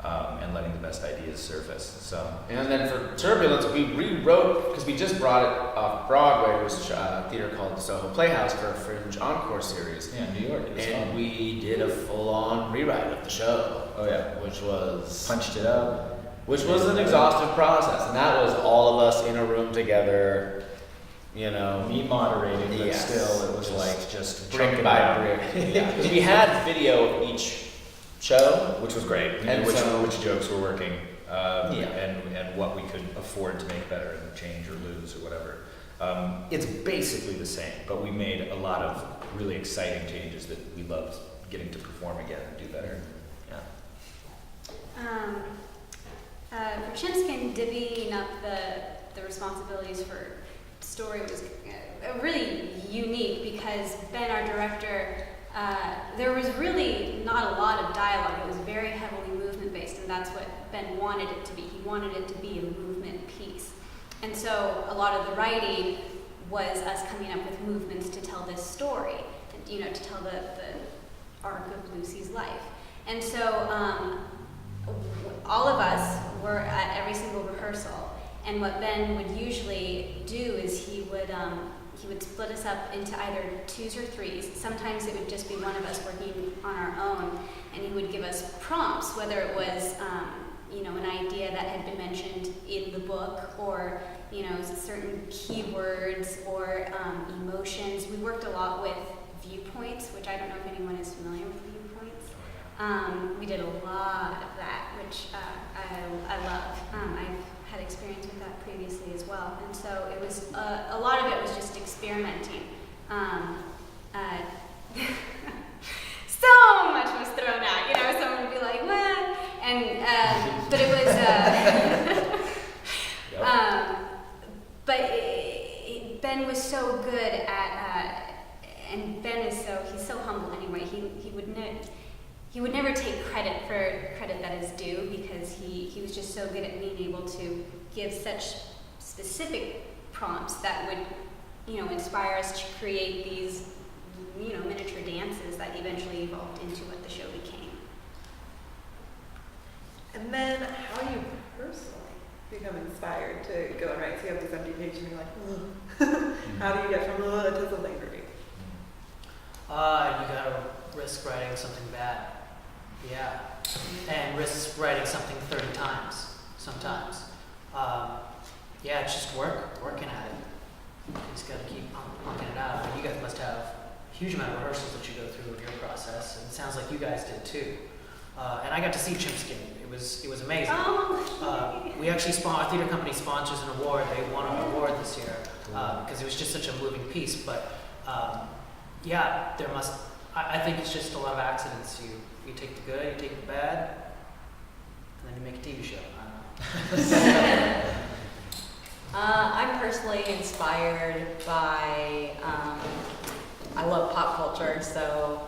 and letting the best ideas surface. So. And then for Turbulence, we rewrote, because we just brought it off Broadway, which a theater called the Soho Playhouse for a Fringe Encore series. Yeah, New York. And we did a full-on rewrite of the show. Oh yeah. Which was... Punched it up. Which was an exhaustive process, and that was all of us in a room together, Me moderating, but yes. Still, it was just brick by brick. Yeah, because we had video of each show, which was great. We and knew so, which jokes were working, and what we could afford to make better and change or lose or whatever. It's basically the same, but we made a lot of really exciting changes that we loved getting to perform again and do better. Yeah. For Chimskin, divvying up the responsibilities for story was really unique because Ben, our director, there was really not a lot of dialogue. It was very heavily movement based, and that's what Ben wanted it to be. He wanted it to be a movement piece. And so a lot of the writing was us coming up with movements to tell this story, and, you know, to tell the arc of Lucy's life. And so all of us were at every single rehearsal, and what Ben would usually do is he would split us up into either 2s or 3s. Sometimes it would just be one of us working on our own, and he would give us prompts, whether it was you know, an idea that had been mentioned in the book, or, you know, certain keywords or emotions. We worked a lot with viewpoints, which I don't know if anyone is familiar with viewpoints. We did a lot of that, which I love. I've had experience with that previously as well, and so it was a lot of it was just experimenting. So much was thrown out, you know. Someone would be like, "What?" And but it was. Ben was so good at, and Ben is he's so humble anyway. He would never take credit for credit that is due, because he was just so good at being able to give such specific prompts that would, you know, inspire us to create these, you know, miniature dances that eventually evolved into what the show became. And then how do you personally become inspired to go and write? So you have this empty page and you're like, ugh. How do you get from ugh to something great? You gotta risk writing something bad. Yeah. And risk writing something 30 times, sometimes. Yeah, it's just working at it. You just gotta keep pumping it out. You guys must have a huge amount of rehearsals that you go through with your process, and it sounds like you guys did too. And I got to see Chimskin. It was amazing. We actually our theater company sponsors an award. They won an award this year because it was just such a moving piece. But yeah, I think it's just a lot of accidents. You take the good, you take the bad, and then you make a TV show. I don't know. I'm personally inspired by, I love pop culture, so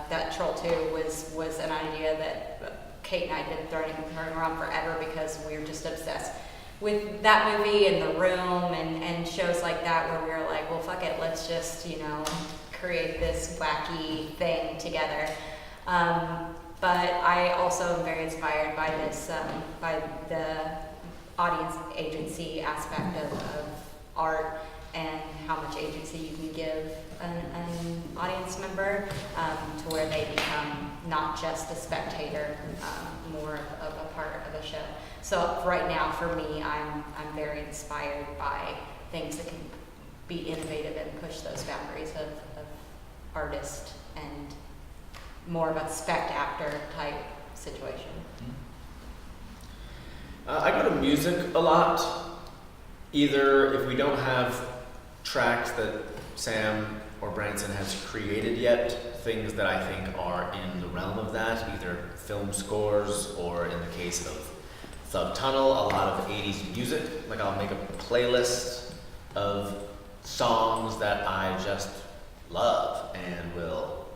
that Troll 2 was an idea that Kate and I had been throwing around forever because we were just obsessed with that movie and The Room and shows like that, where we were like, well, fuck it, let's just, you know, create this wacky thing together. But I also am very inspired by this, by the audience agency aspect of art, and how much agency you can give an audience member to where they become not just a spectator, more of a part of a show. So right now, for me, I'm very inspired by things that can be innovative and push those boundaries of artist and more of a spec actor type situation. I go to music a lot. Either if we don't have tracks that Sam or Branson has created yet, things that I think are in the realm of that, either film scores or, in the case of Thug Tunnel, a lot of 80s music. Like, I'll make a playlist of songs that I just love and will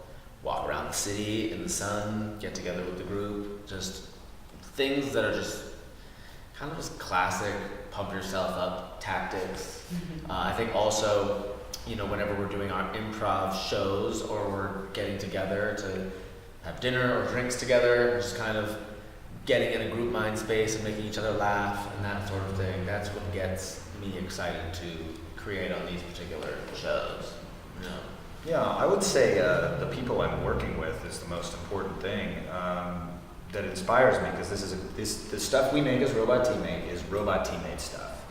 walk around the city in the sun, get together with the group, just things that are just kind of just classic pump yourself up tactics. I think also, you know, whenever we're doing our improv shows or we're getting together to have dinner or drinks together, just kind of getting in a group mind space and making each other laugh and that sort of thing, that's what gets me excited to create on these particular shows. You know? Yeah, I would say the people I'm working with is the most important thing that inspires me, because the stuff we make as Robot Teammate is Robot Teammate stuff,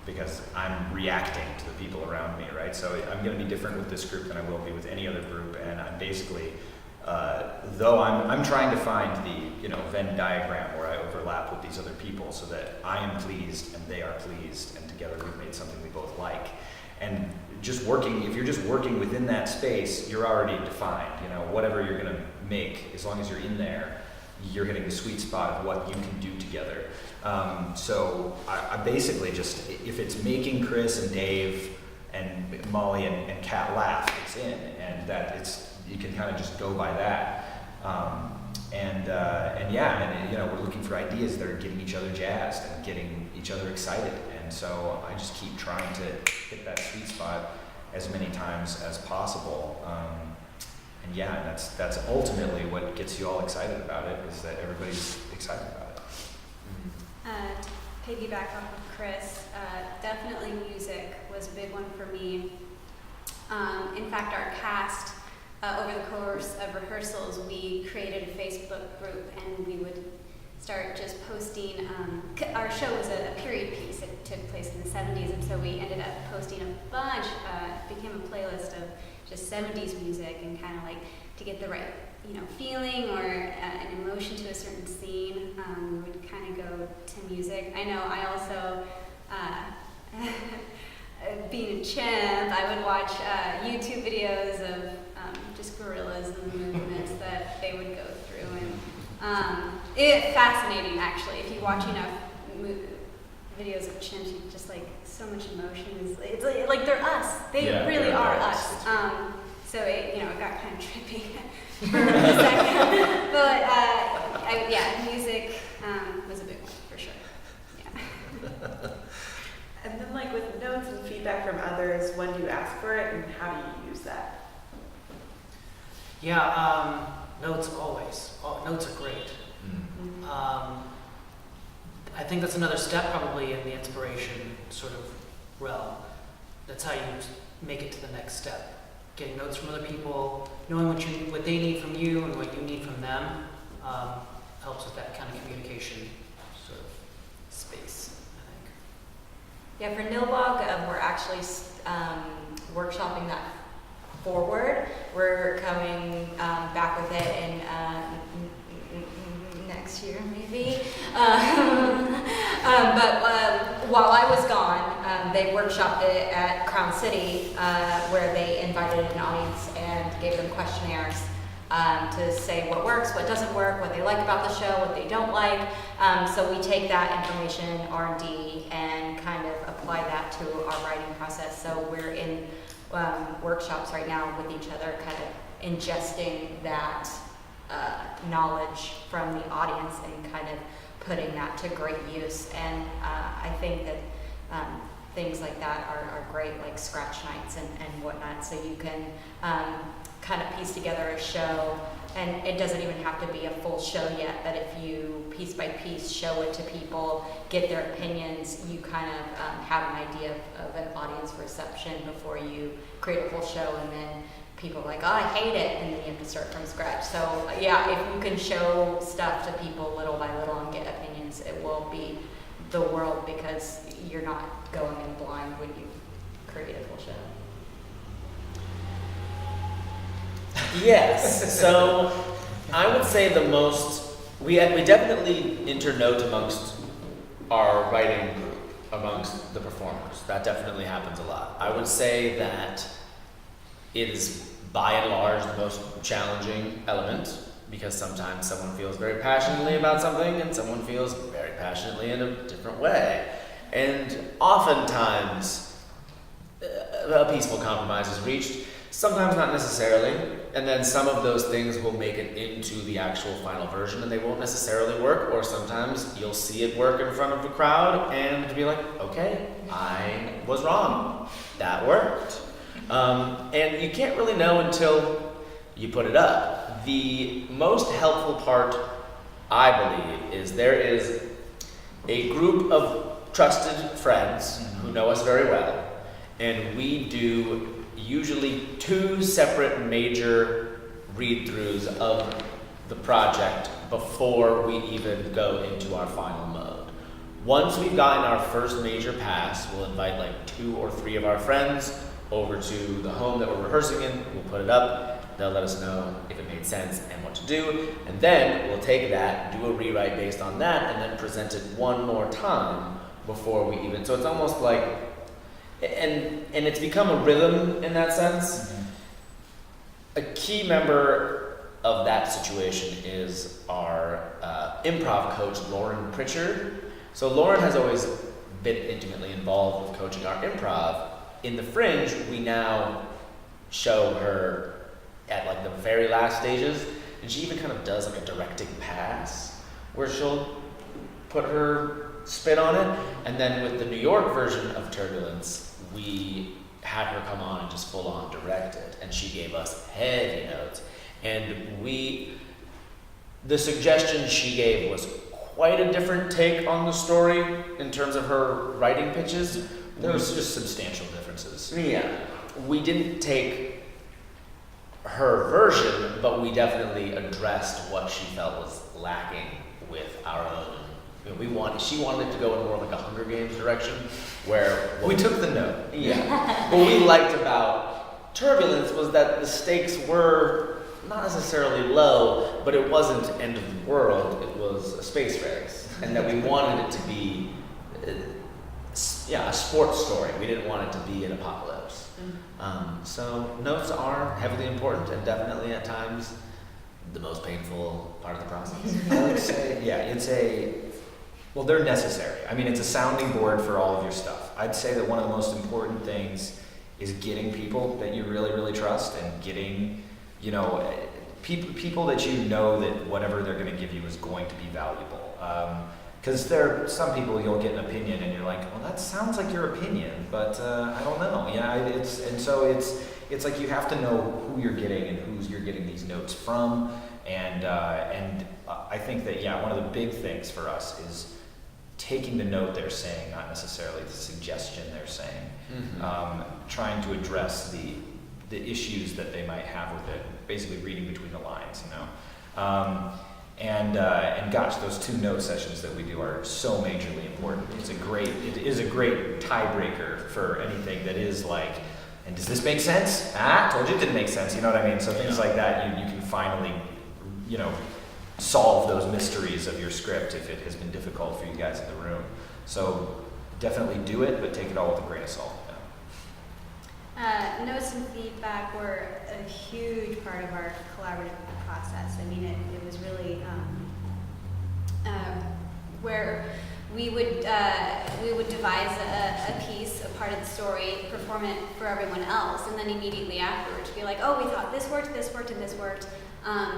because I'm reacting to the people around me, right? So I'm going to be different with this group than I will be with any other group, and I'm basically, though I'm trying to find the, you know, Venn diagram where I overlap with these other people so that I am pleased and they are pleased, and together we've made something we both like. And just working, if you're just working within that space, you're already defined. You know, whatever you're going to make, as long as you're in there, you're hitting the sweet spot of what you can do together. So I basically just, if it's making Chris and Dave and Molly and Kat laugh, it's in, and that you can kind of just go by that. We're looking for ideas that are getting each other jazzed and getting each other excited. And so I just keep trying to hit that sweet spot as many times as possible. That's ultimately what gets you all excited about it, is that everybody's excited about it. To piggyback off of Chris, definitely music was a big one for me. In fact, our cast, over the course of rehearsals, we created a Facebook group, and we would start just posting. Our show was a period piece. It took place in the 70s, and so we ended up posting a bunch. It became a playlist of just 70s music, and kind of like to get the right, feeling or an emotion to a certain scene. We would kind of go to music. I know I also, being a chimp, I would watch YouTube videos of just gorillas and the movements that they would go through, and it's fascinating actually. If you watch enough videos of chimps, you just like so much emotion. It's like they're us. They really are us. So it got kind of trippy for a second, but music was a big one for sure. Yeah. And then like with notes and feedback from others, when do you ask for it and how do you use that? Yeah, notes always. Notes are great. I think that's another step probably in the inspiration sort of realm. That's how you make it to the next step. Getting notes from other people, knowing what they need from you and what you need from them, helps with that kind of communication sort of space, I think. Yeah, for Nilbog, we're actually workshopping that forward. We're coming back with it in next year, maybe. But while I was gone, they workshopped it at Crown City, where they invited an audience and gave them questionnaires to say what works, what doesn't work, what they like about the show, what they don't like. So we take that information, R&D, and kind of apply that to our writing process. So we're in workshops right now with each other, kind of ingesting that knowledge from the audience and kind of putting that to great use. And I think that things like that are great, like scratch nights and whatnot, so you can kind of piece together a show. And it doesn't even have to be a full show yet, but if you piece by piece show it to people, get their opinions, you kind of have an idea of an audience reception before you create a full show, and then people are like, oh, I hate it, and then you have to start from scratch. So yeah, if you can show stuff to people little by little and get opinions, it will be the world, because you're not going in blind when you create a full show. Yes. So I would say we definitely internote amongst our writing group, amongst the performers. That definitely happens a lot. I would say that it is by and large the most challenging element, because sometimes someone feels very passionately about something and someone feels very passionately in a different way. And oftentimes a peaceful compromise is reached. Sometimes not necessarily, and then some of those things will make it into the actual final version and they won't necessarily work, or sometimes you'll see it work in front of a crowd and be like, okay, I was wrong, that worked. And you can't really know until you put it up. The most helpful part, I believe, is there is a group of trusted friends who know us very well, and we do usually 2 separate major read-throughs of the project before we even go into our final mode. Once we've gotten our first major pass, we'll invite like 2 or 3 of our friends over to the home that we're rehearsing in. We'll put it up. They'll let us know if it made sense and what to do. And then we'll take that, do a rewrite based on that, and then present it one more time before we even. So it's almost like, and it's become a rhythm in that sense. A key member of that situation is our improv coach, Lauren Pritchard. So Lauren has always been intimately involved with coaching our improv, in the Fringe, we now show her at like the very last stages, and she even kind of does like a directing pass where she'll put her spin on it. And then with the New York version of Turbulence, we had her come on and just full on direct it, and she gave us heavy notes. And the suggestion she gave was quite a different take on the story in terms of her writing pitches. There was just substantial differences. Yeah, we didn't take her version, but we definitely addressed what she felt was lacking with our own. You know, she wanted it to go in more like a Hunger Games direction, where We took the note. yeah. What we liked about Turbulence was that the stakes were not necessarily low, but it wasn't end of the world. It was a space race, and that we wanted it to be, a sports story. We didn't want it to be an apocalypse. So notes are heavily important, and definitely at times the most painful part of the process. I would say, well, they're necessary. I mean, it's a sounding board for all of your stuff. I'd say that one of the most important things is getting people that you really, really trust, and getting, people that you know that whatever they're going to give you is going to be valuable. Because there are some people you'll get an opinion and you're like, well, that sounds like your opinion, but I don't know. It's like you have to know who you're getting and who's you're getting these notes from. And I think that, one of the big things for us is taking the note they're saying, not necessarily the suggestion they're saying. Trying to address the issues that they might have with it, basically reading between the lines, And gosh, those 2 note sessions that we do are so majorly important. It is a great tiebreaker for anything that is like, and does this make sense? Told you it didn't make sense. You know what I mean? So things like that, you can finally, solve those mysteries of your script if it has been difficult for you guys in the room. So definitely do it, but take it all with a grain of salt. Notes and feedback were a huge part of our collaborative process. I mean, it was really where we would devise a piece, a part of the story, perform it for everyone else, and then immediately afterwards be like, oh, we thought this worked, and this worked.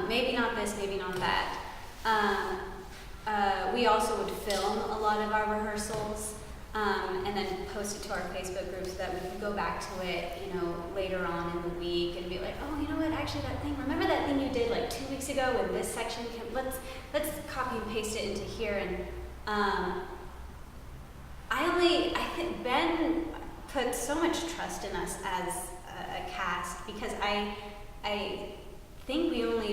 Maybe not this, maybe not that. We also would film a lot of our rehearsals. And then post it to our Facebook group so that we could go back to it, later on in the week and be like, oh, you know what, actually remember that thing you did like 2 weeks ago in this section? Let's copy and paste it into here. And I think Ben put so much trust in us as a cast, because I think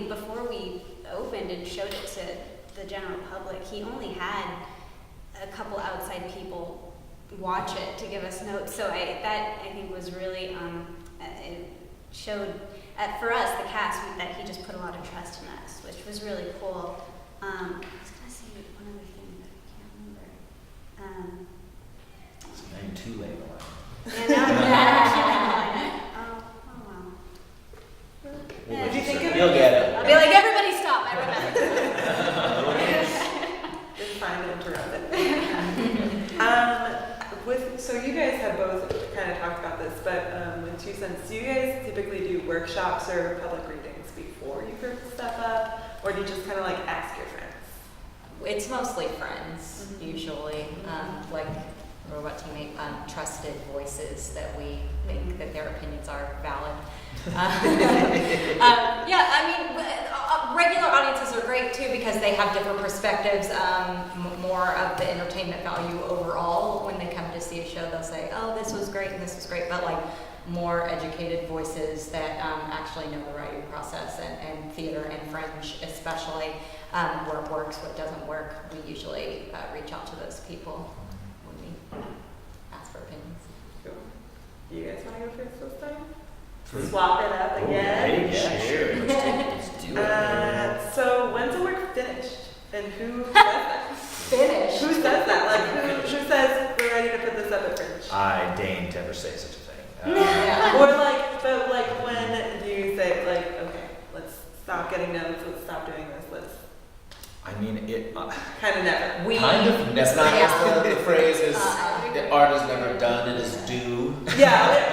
before we opened and showed it to the general public, he only had a couple outside people watch it to give us notes. So I think was really it showed for us, the cast, that he just put a lot of trust in us, which was really cool. I was gonna say one other thing, but I can't remember. So now you're too late. Well. Did you think of You'll get it. I'll be like, everybody stop! I remember. It's fine to interrupt it. So you guys have both kind of talked about this, but in 2 cents, do you guys typically do workshops or public readings before you group stuff up, or do you just kind of like ask your friends? It's mostly friends, usually, like robot teammate, trusted voices that we think that their opinions are valid. Regular audiences are great too, because they have different perspectives, more of the entertainment value overall. When they come to see a show, they'll say, oh, this was great and this was great, but like more educated voices that actually know the writing process, and theater and Fringe especially, where it works, what doesn't work. We usually reach out to those people when we ask for opinions. Cool. Do you guys want to go first this time? Swap it up again. Yeah, sure. Let's do it. So when's the work finished? And who says that? Finish. Who says that? Like who says we're ready to put this up at Fringe? I deign to ever say such a thing. But when do you say like, okay, let's stop getting notes, let's stop doing this, I mean, it kind of never. That's not the phrase is the art is never done, it is due. Yeah,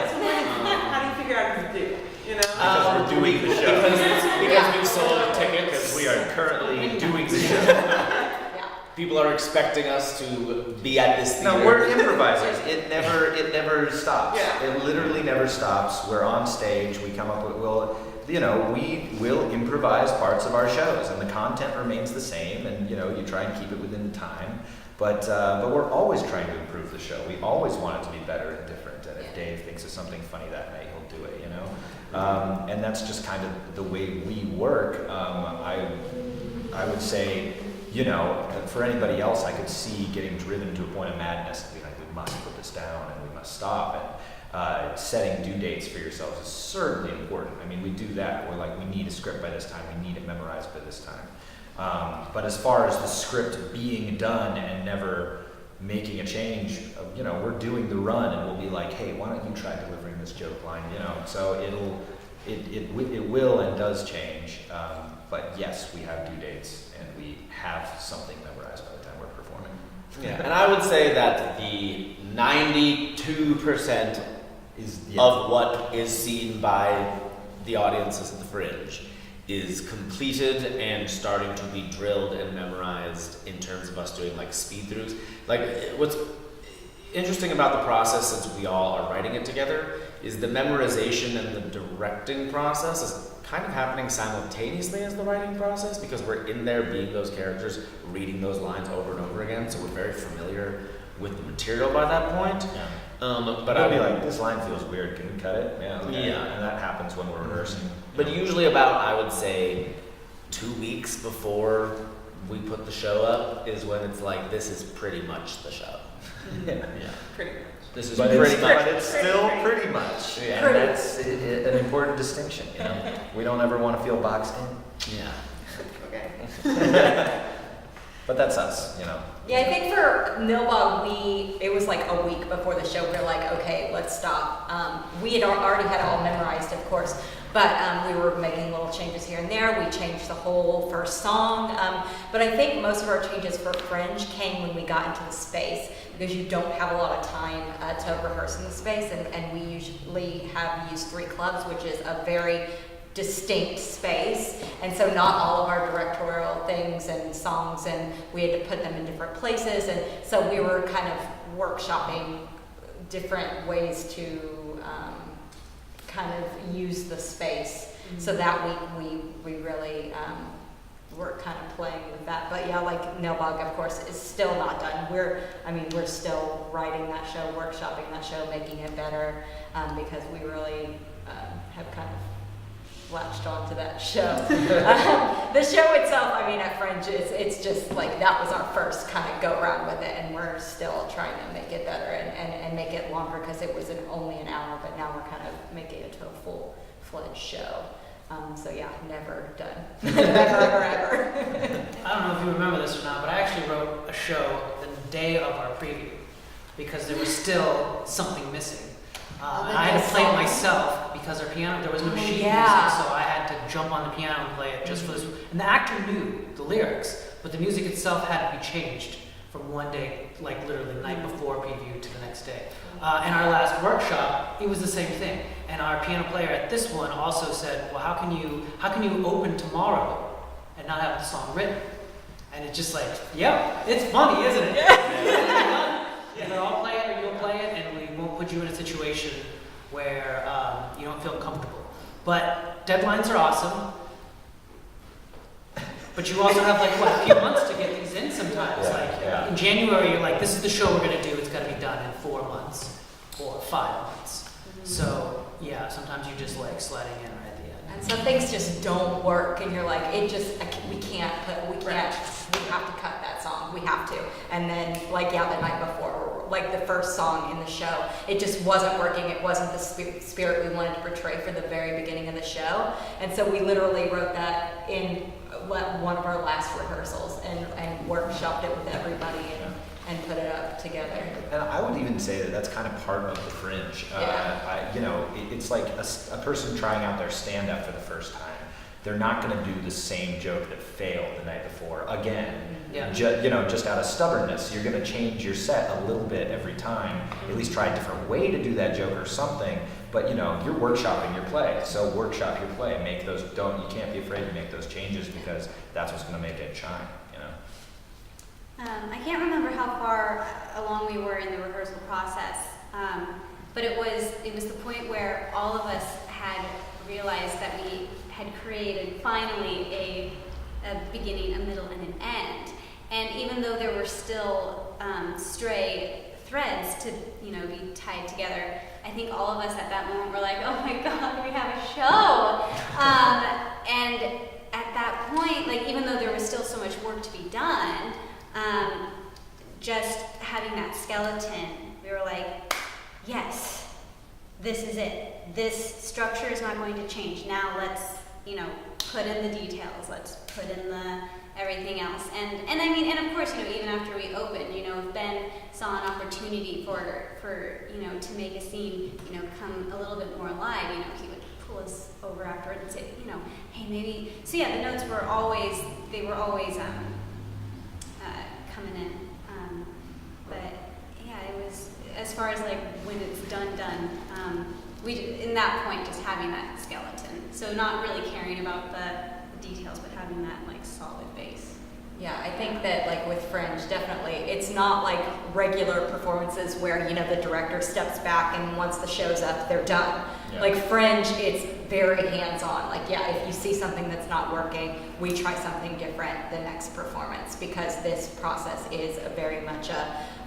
people are expecting us to be at this theater. No, we're improvisers. It never stops. Yeah. It literally never stops. We're on stage. We come up with we will improvise parts of our shows, and the content remains the same. And you try and keep it within time. But we're always trying to improve the show. We always want it to be better and different. And if Dave thinks of something funny that night, he'll do it. And that's just kind of the way we work. I would say, for anybody else, I could see getting driven to a point of madness and be like, we must put this down and we must stop. And setting due dates for yourselves is certainly important. I mean, we do that. We're like, we need a script by this time. We need it memorized by this time. But as far as the script being done and never making a change, we're doing the run and we'll be like, hey, why don't you try delivering this joke line? So it will and does change. But yes, we have due dates and we have something memorized by the time we're performing. Yeah, and I would say that the 92% of what is seen by the audiences at the Fringe is completed and starting to be drilled and memorized in terms of us doing like speed throughs. Like what's interesting about the process, since we all are writing it together, is the memorization and the directing process is kind of happening simultaneously as the writing process, because we're in there being those characters, reading those lines over and over again, so we're very familiar with the material by that point. Yeah. But I'd be like, this line feels weird. Can we cut it? Yeah. Okay. Yeah. And that happens when we're rehearsing. But usually about, I would say, 2 weeks before we put the show up is when it's like, this is pretty much the show. Yeah. Pretty much. This is But pretty much. But it's still pretty much. Yeah. And that's an important distinction. We don't ever want to feel boxed in. Yeah. Okay. But that's us. Yeah, I think for Nilbog, it was like a week before the show, we were like, okay, let's stop. We had already had it all memorized, of course, but we were making little changes here and there. We changed the whole first song. But I think most of our changes for Fringe came when we got into the space, because you don't have a lot of time to rehearse in the space, and we usually have used 3 clubs, which is a very distinct space, and so not all of our directorial things and songs, and we had to put them in different places, and so we were kind of workshopping different ways to kind of use the space. So that week we really were kind of playing with that. But yeah, like Nailbog, of course, is still not done. We're still writing that show, workshopping that show, making it better, because we really have kind of latched onto that show. The show itself, at Fringe, it's just like, that was our first kind of go around with it, and we're still trying to make it better and make it longer, because it was only an hour, but now we're kind of making it to a full-fledged show. So yeah, never done. Never, ever. I don't know if you remember this or not, but I actually wrote a show the day of our preview because there was still something missing. And I had to play it myself because our piano, there was no sheet music, so I had to jump on the piano and play it just for this. And the actor knew the lyrics, but the music itself had to be changed from one day, like literally the night before preview, to the next day. And our last workshop, it was the same thing. And our piano player at this one also said, well, how can you open tomorrow and not have the song written? And it's just like, yep, it's funny, isn't it? Either I'll play it or you'll play it, and we won't put you in a situation where you don't feel comfortable. But deadlines are awesome. But you also have a few months to get these in sometimes. In January, you're like, this is the show we're going to do. It's got to be done in 4 months or 5 months. So yeah, sometimes you're just sledding in right at the end. And some things just don't work, and you're like, we have to cut that song. We have to. And then the night before, the first song in the show, it just wasn't working. It wasn't the spirit we wanted to portray for the very beginning of the show. And so we literally wrote that in one of our last rehearsals and workshopped it with everybody and put it up together. And I would even say that that's kind of part of the Fringe. It's like a person trying out their stand-up for the first time. They're not going to do the same joke that failed the night before again. Just out of stubbornness. You're going to change your set a little bit every time. At least try a different way to do that joke or something. But you're workshopping your play. So workshop your play. Make those. You can't be afraid to make those changes, because that's what's going to make it shine. I can't remember how far along we were in the rehearsal process, but it was the point where all of us had realized that we had created finally a beginning, a middle, and an end. And even though there were still stray threads to be tied together, I think all of us at that moment were like, oh my God, we have a show. And at that point, like even though there was still so much work to be done, just having that skeleton, we were like, yes, this is it. This structure is not going to change. Now let's, put in the details. Let's put in the everything else. And I mean, and of course, even after we opened, if Ben saw an opportunity for to make a scene, come a little bit more alive, he would pull us over afterward and say, hey, maybe. So yeah, the notes were always coming in. But yeah, it was, as far as like when it's done, in that point, just having that skeleton. So not really caring about the details, but having that like solid base. Yeah, I think that like with Fringe, definitely, it's not like regular performances where, the director steps back and once the show's up, they're done. Yeah. Like Fringe, it's very hands-on. Like, yeah, if you see something that's not working, we try something different the next performance, because this process is very much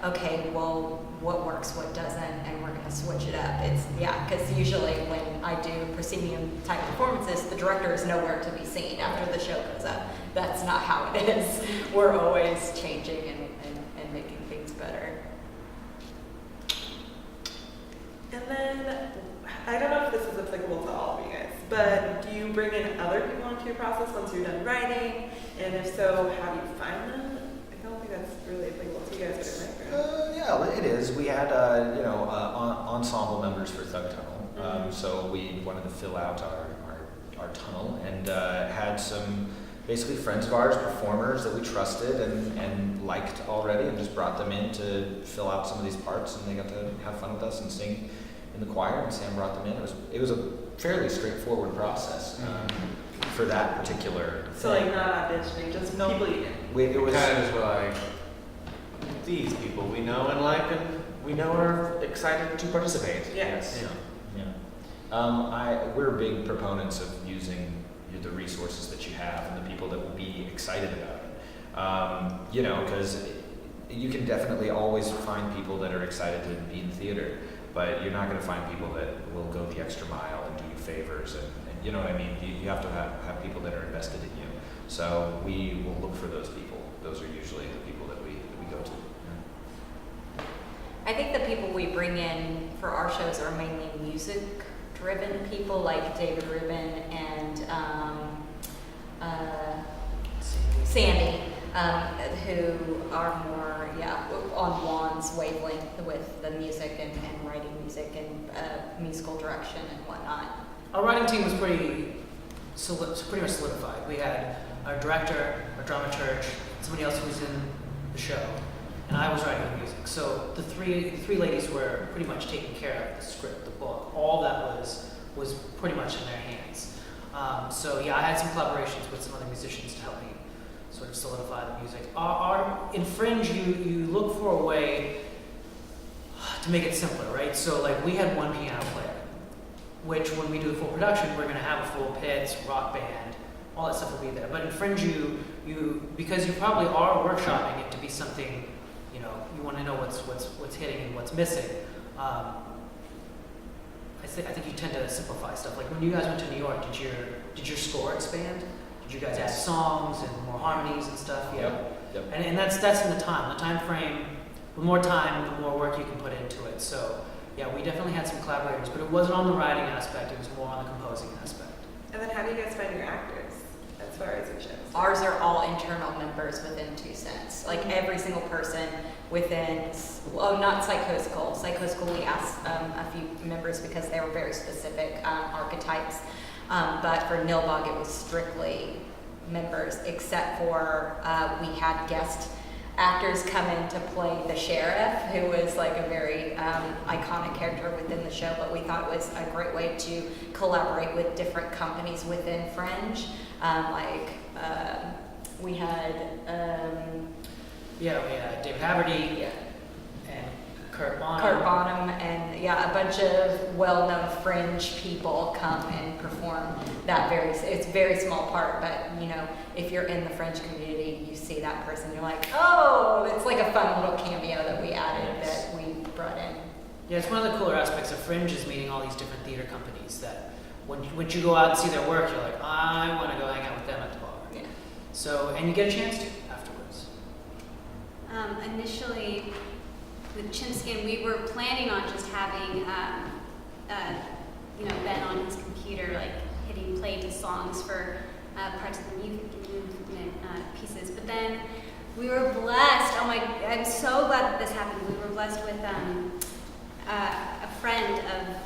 okay, well, what works, what doesn't, and we're gonna switch it up. Because usually when I do proscenium type performances, the director is nowhere to be seen after the show goes up. That's not how it is. We're always changing and making things better. And then, I don't know if this is applicable to all of you guys, but do you bring in other people into your process once you're done writing? And if so, how do you find them? I don't think that's really applicable to you guys, but it might be. Yeah, it is. We had, ensemble members for Thug Tunnel. So we wanted to fill out our tunnel and had some basically friends of ours, performers that we trusted and liked already, and just brought them in to fill out some of these parts, and they got to have fun with us and sing in the choir, and Sam brought them in. It was a fairly straightforward process for that particular So thing. like not auditioning, just people you know. It was kind of just like, these people we know and like, and we know are excited to participate. Yes. Yeah. We're big proponents of using the resources that you have and the people that will be excited about it. Because you can definitely always find people that are excited to be in theater, but you're not going to find people that will go the extra mile and do you favors, and you know what I mean? You have to have people that are invested in you. So we will look for those people. Those are usually the people that we go to. I think the people we bring in for our shows are mainly music-driven people, like David Rubin and Sandy, who are more, on Juan's wavelength with the music and writing music and musical direction and whatnot. Our writing team was pretty much solidified. We had our director, our dramaturg, somebody else who was in the show, and I was writing the music. So the three ladies were pretty much taking care of the script, the book. All that was pretty much in their hands. I had some collaborations with some other musicians to help me sort of solidify the music. In Fringe, you look for a way to make it simpler, right? So like we had one piano player, which when we do the full production, we're going to have a full pit, rock band, all that stuff will be there. But in Fringe, because you probably are workshopping it to be something, you want to know what's hitting and what's missing. I think you tend to simplify stuff. Like when you guys went to New York, did your score expand? Did you guys add songs and more harmonies and stuff? Yeah. Yep. And that's in the time frame. The more time, the more work you can put into it. So yeah, we definitely had some collaborators, but it wasn't on the writing aspect. It was more on the composing aspect. And then how do you guys find your actors as far as your shows? Ours are all internal members within 2 Cents. Like every single person within, not Psychosical. Psychosical, we asked a few members because they were very specific archetypes. But for Nilbog, it was strictly members, except for we had guest actors come in to play the sheriff, who was like a very iconic character within the show, but we thought it was a great way to collaborate with different companies within Fringe. We had Yeah, we had Dave Haverty Yeah. and Kurt Bonham. Kurt Bonham and a bunch of well-known Fringe people come and perform that it's a very small part, but if you're in the Fringe community, you see that person, you're like, oh, it's like a fun little cameo that we added that we brought in. Yeah, it's one of the cooler aspects of Fringe is meeting all these different theater companies that when you go out and see their work, you're like, I want to go hang out with them at the bar. Yeah. So, and you get a chance to afterwards. Initially, with Chinskin, we were planning on just having, Ben on his computer, like hitting play to songs for parts of the movement pieces. But then we were blessed. I'm so glad that this happened. We were blessed with a friend of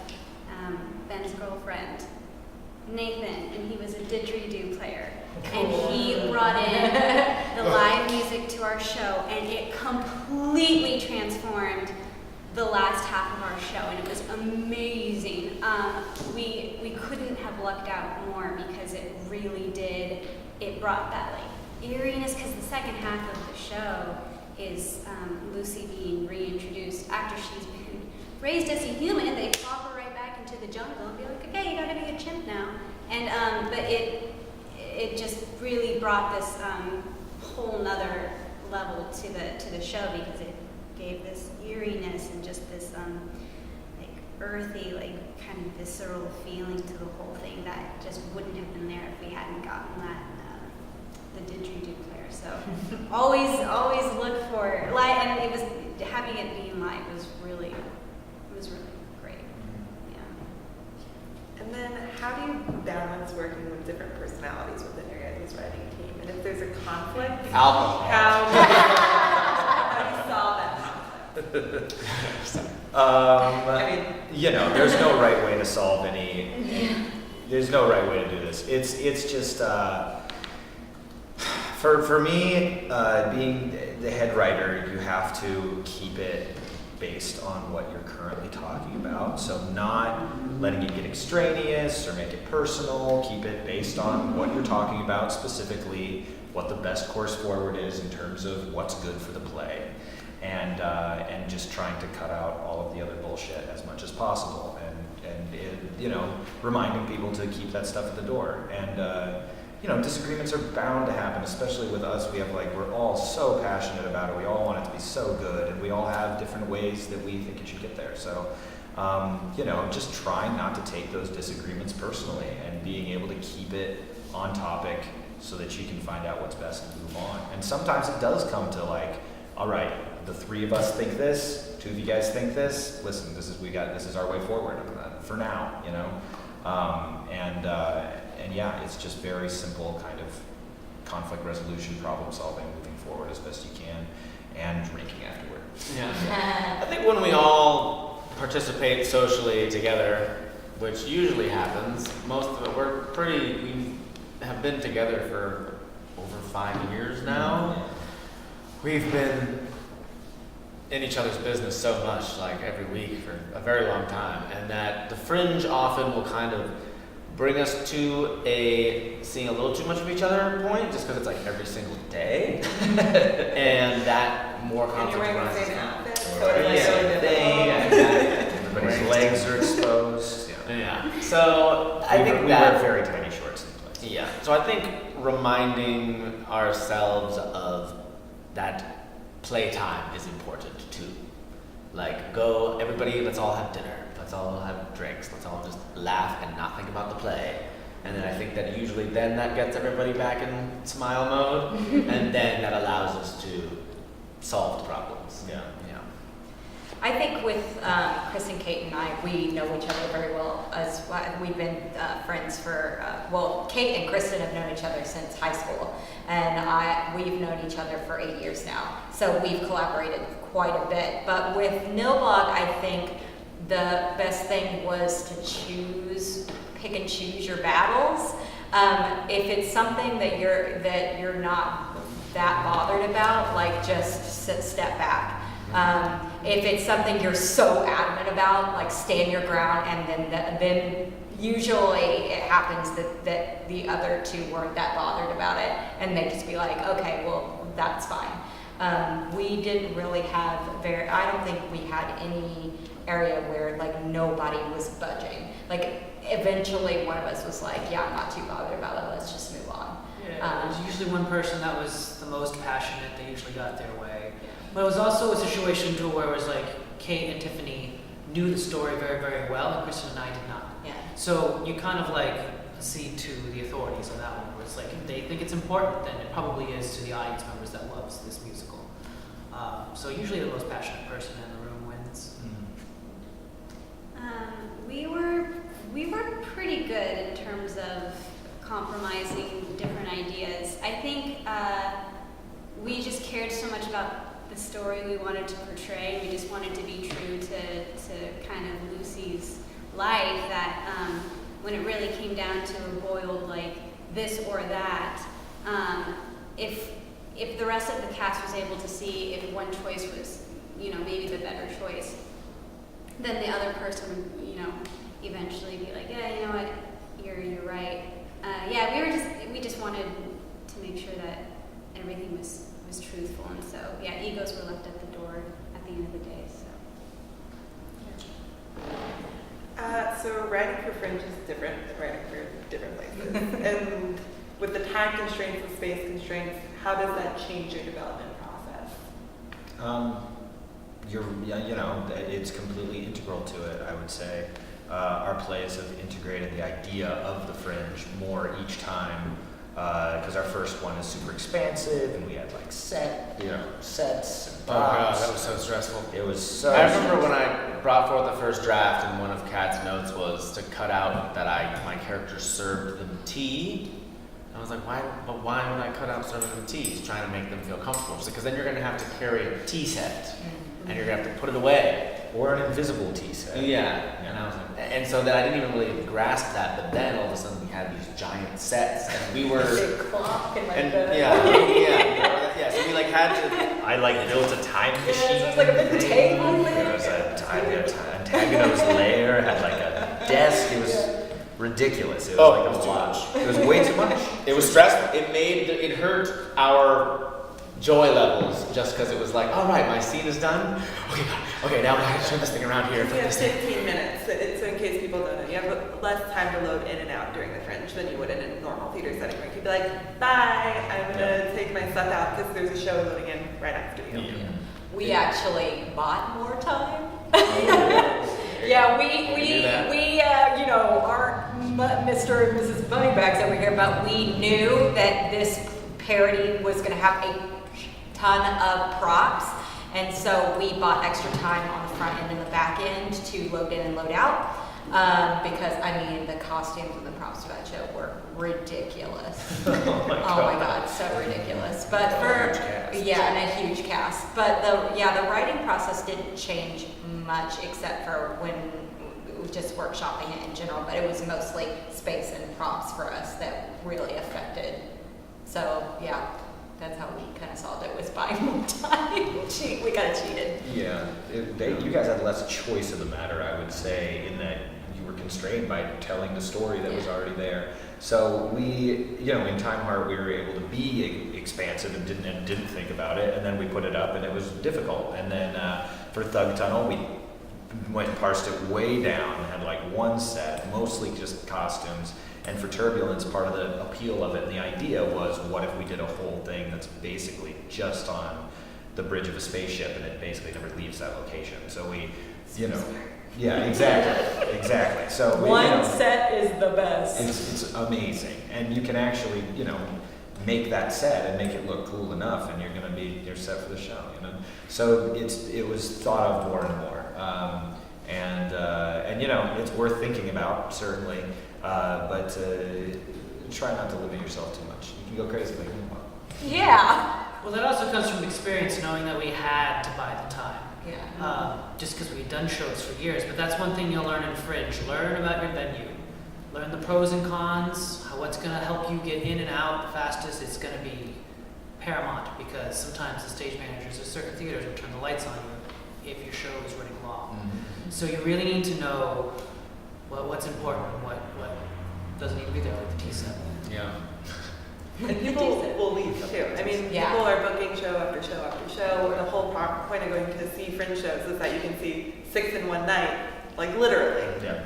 Ben's girlfriend, Nathan, and he was a didgeridoo player. Cool. And he brought in the live music to our show, and it completely transformed the last half of our show, and it was amazing. We couldn't have lucked out more because it really did. It brought that eeriness, because the second half of the show is Lucy being reintroduced after she's been raised as a human, and they pop her right back into the jungle and be like, okay, you gotta be a chimp now. And but it just really brought this whole nother level to the show, because it gave this eeriness and just this earthy, kind of visceral feeling to the whole thing that just wouldn't have been there if we hadn't gotten that the didgeridoo player. So always look for and it was having it being live was really great. Yeah. And then how do you balance working with different personalities within your guys' writing team? And if there's a conflict, Alcohol. how do you solve that conflict? There's no right way to solve any. There's no right way to do this. It's just for me, being the head writer, you have to keep it based on what you're currently talking about. So not letting it get extraneous or make it personal. Keep it based on what you're talking about, specifically what the best course forward is in terms of what's good for the play. And just trying to cut out all of the other bullshit as much as possible, and reminding people to keep that stuff at the door. And disagreements are bound to happen, especially with us. We're all so passionate about it. We all want it to be so good, and we all have different ways that we think it should get there. So, just trying not to take those disagreements personally, and being able to keep it on topic so that you can find out what's best and move on. And sometimes it does come to all right, the three of us think this, two of you guys think this. Listen, this is our way forward for now, And it's just very simple kind of conflict resolution, problem solving, moving forward as best you can, and drinking afterward. Yeah. I think when we all participate socially together, which usually happens, most of it, we have been together for over 5 years now. We've been in each other's business so much, every week for a very long time, and that the Fringe often will kind of bring us to seeing a little too much of each other point, just because it's every single day, and that more And you're conflict wearing the runs. same outfit, so Yeah. it's Everybody's legs are exposed. Yeah. So I think we that wear very tiny shorts in place. Yeah. So I think reminding ourselves of that playtime is important too. Everybody, let's all have dinner. Let's all have drinks. Let's all just laugh and not think about the play. And then I think that usually then that gets everybody back in smile mode, and then that allows us to solve the problems. Yeah. I think with Chris and Kate and I, we know each other very well. As we've been friends for Kate and Kristen have known each other since high school, and we've known each other for 8 years now. So we've collaborated quite a bit. But with Nilbog, I think the best thing was to pick and choose your battles. If it's something that you're not that bothered about, just step back. If it's something you're so adamant about, stand your ground, and then usually it happens that the other two weren't that bothered about it, and they just be like, okay, well, that's fine. We didn't really have I don't think we had any area where like nobody was budging. Like eventually one of us was like, yeah, I'm not too bothered about it, let's just move on. Yeah, it was usually one person that was the most passionate, they usually got their way. But it was also a situation too where it was like Kate and Tiffany knew the story very, very well, and Kristen and I did not. Yeah. So you kind of like cede to the authorities on that one, where it's like if they think it's important, then it probably is to the audience members that loves this musical. So usually the most passionate person in the room wins. We were pretty good in terms of compromising different ideas. I think we just cared so much about the story we wanted to portray. We just wanted to be true to kind of Lucy's life, that when it really came down to a boiled like this or that, if the rest of the cast was able to see if one choice was, maybe the better choice, then the other person would, eventually be like, yeah, you know what, you're right. We just wanted to make sure that everything was truthful, and so egos were left at the door at the end of the day. So writing for Fringe is different than writing for different places. And with the time constraints, the space constraints, how does that change your development process? It's completely integral to it, I would say. Our plays have integrated the idea of the Fringe more each time, because our first one is super expansive, and we had like sets and props. Oh god, that was so stressful. It was so I remember when I brought forth the first draft, and one of Kat's notes was to cut out that my character served them tea. I was like, why would I cut out serving them tea? He's trying to make them feel comfortable. Because then you're going to have to carry a tea set, and you're going to have to put it away. Or an invisible tea set. Yeah. And I was like, and so then I didn't even really grasp that, but then all of a sudden we had these giant sets, and we were. Big clock and like So we like had to. I like built a time machine. It was like a big table. There was a antagonist lair, had like a desk. It was ridiculous. It was it was too much. It was way too much. It was stressful. It hurt our joy levels just because it was like, all right, my scene is done. Okay, now I have to turn this thing around here. You have 15 minutes. So in case people don't know, you have less time to load in and out during the Fringe than you would in a normal theater setting, where you could be like, bye, I'm gonna take my stuff out because there's a show loading in right after you. Yeah. We actually bought more time. We aren't Mr. and Mrs. Moneybags over here, but we knew that this parody was going to have a ton of props, and so we bought extra time on the front end and the back end to load in and load out, because the costumes and the props for that show were ridiculous. Oh my God, so ridiculous. But and a huge cast. But the writing process didn't change much, except for when we were just workshopping it in general. But it was mostly space and props for us that really affected. So that's how we kind of solved it, was buying more time. We got cheated. Yeah, you guys had less choice of the matter, I would say, in that you were constrained by telling the story that was already there. So we, in Time Heart, we were able to be expansive and didn't think about it, and then we put it up, and it was difficult. And then for Thug Tunnel, we went and parsed it way down, had like one set, mostly just costumes. And for Turbulence, part of the appeal of it and the idea was, what if we did a whole thing that's basically just on the bridge of a spaceship, and it basically never leaves that location. So we, yeah, exactly. So One set is the best. It's amazing, and you can actually, make that set and make it look cool enough, and you're set for the show, So it was thought of more and more, and it's worth thinking about, certainly. But try not to limit yourself too much. You can go crazy like you want. Yeah. Well, that also comes from experience, knowing that we had to buy the time. Yeah. Just because we'd done shows for years. But that's one thing you'll learn in Fringe. Learn about your venue. Learn the pros and cons, what's going to help you get in and out the fastest. It's going to be paramount, because sometimes the stage managers at certain theaters will turn the lights on you if your show is running long. Mm-hmm. So you really need to know what's important and what doesn't need to be there, like the tea set. Yeah. And people will leave too. I mean, Yeah. people are booking show after show after show. The whole point of going to see Fringe shows is that you can see 6 in one night, like literally. Yeah.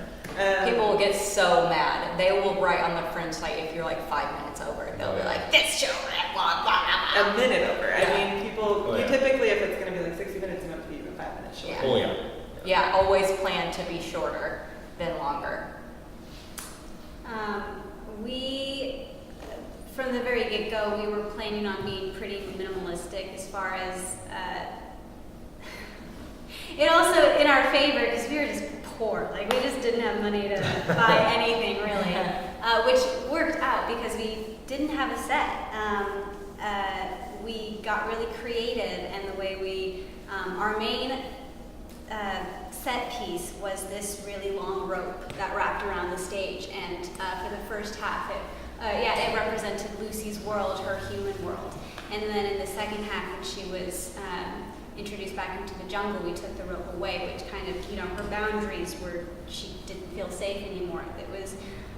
People will get so mad. They will write on the Fringe site if you're like 5 minutes over. They'll be like, this show, blah, blah, blah, blah. A minute over. Yeah. I mean, people, Oh, yeah. you typically, if it's going to be like 60 minutes, you have to be even 5 minutes short. Yeah. Oh, yeah. Yeah, always plan to be shorter than longer. We, from the very get-go, we were planning on being pretty minimalistic as far as, it also in our favor because we were just poor. Like we just didn't have money to buy anything really, which worked out because we didn't have a set. We got really creative, and the way we, our main set piece was this really long rope that wrapped around the stage, and for the first half, it represented Lucy's world, her human world, and then in the second half, when she was introduced back into the jungle, we took the rope away, which kind of, you know, her boundaries were, she didn't feel safe anymore. It was,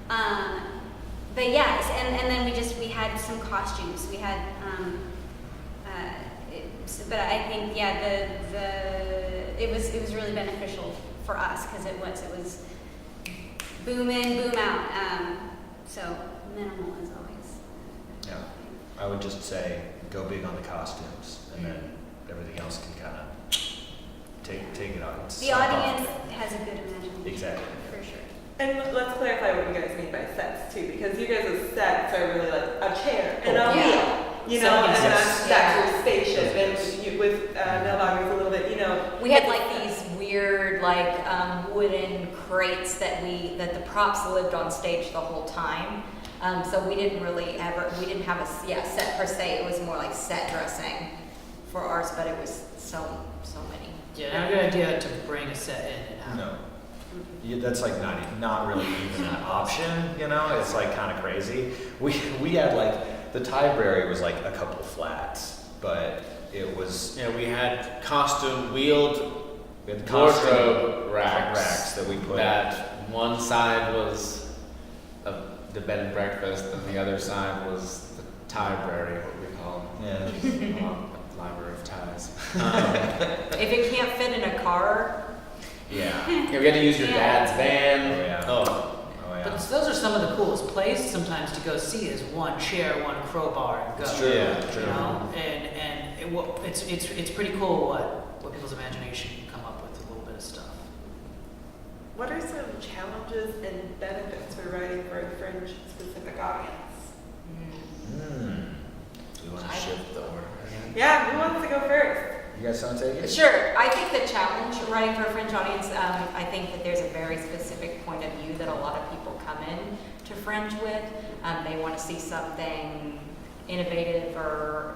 but yes, and then we had some costumes. We had, but I think, yeah, it was really beneficial for us because it was boom in, boom out. So minimal as always. Yeah. I would just say go big on the costumes, and then everything else can kind of take it on. The audience has a good imagination. Exactly. For sure. And let's clarify what you guys mean by sets too, because you guys' sets are really like a chair and a wheel. You know, and that's your spaceship. And you, with Mailbag, it's a little bit, you know. We had like these weird like wooden crates that the props lived on stage the whole time. So we didn't have a set per se. It was more like set dressing for ours, but it was so many. Yeah, not a good idea to bring a set in and out. No. Yeah, that's like not really even an option, you know? It's like kind of crazy. We had like, the library was like a couple of flats, but it was... Yeah, we had costume wheeled We had the costume wardrobe racks that we put that one side was the bed and breakfast, and the other side was the library, what we call Yeah. library of ties. If it can't fit in a car, Yeah. Yeah, we had to use your dad's van. Oh, yeah. Oh. Oh, But yeah. those are some of the coolest places sometimes to go see is one chair, one crowbar, and go. It's true. Yeah, You true. know, and it's pretty cool what people's imagination can come up with, a little bit of stuff. What are some challenges and benefits for writing for a Fringe specific audience? Do you want to shift the order again? Yeah, who wants to go first? You guys want to take it? sure. I think the challenge of writing for a Fringe audience, I think that there's a very specific point of view that a lot of people come in to Fringe with. They want to see something innovative or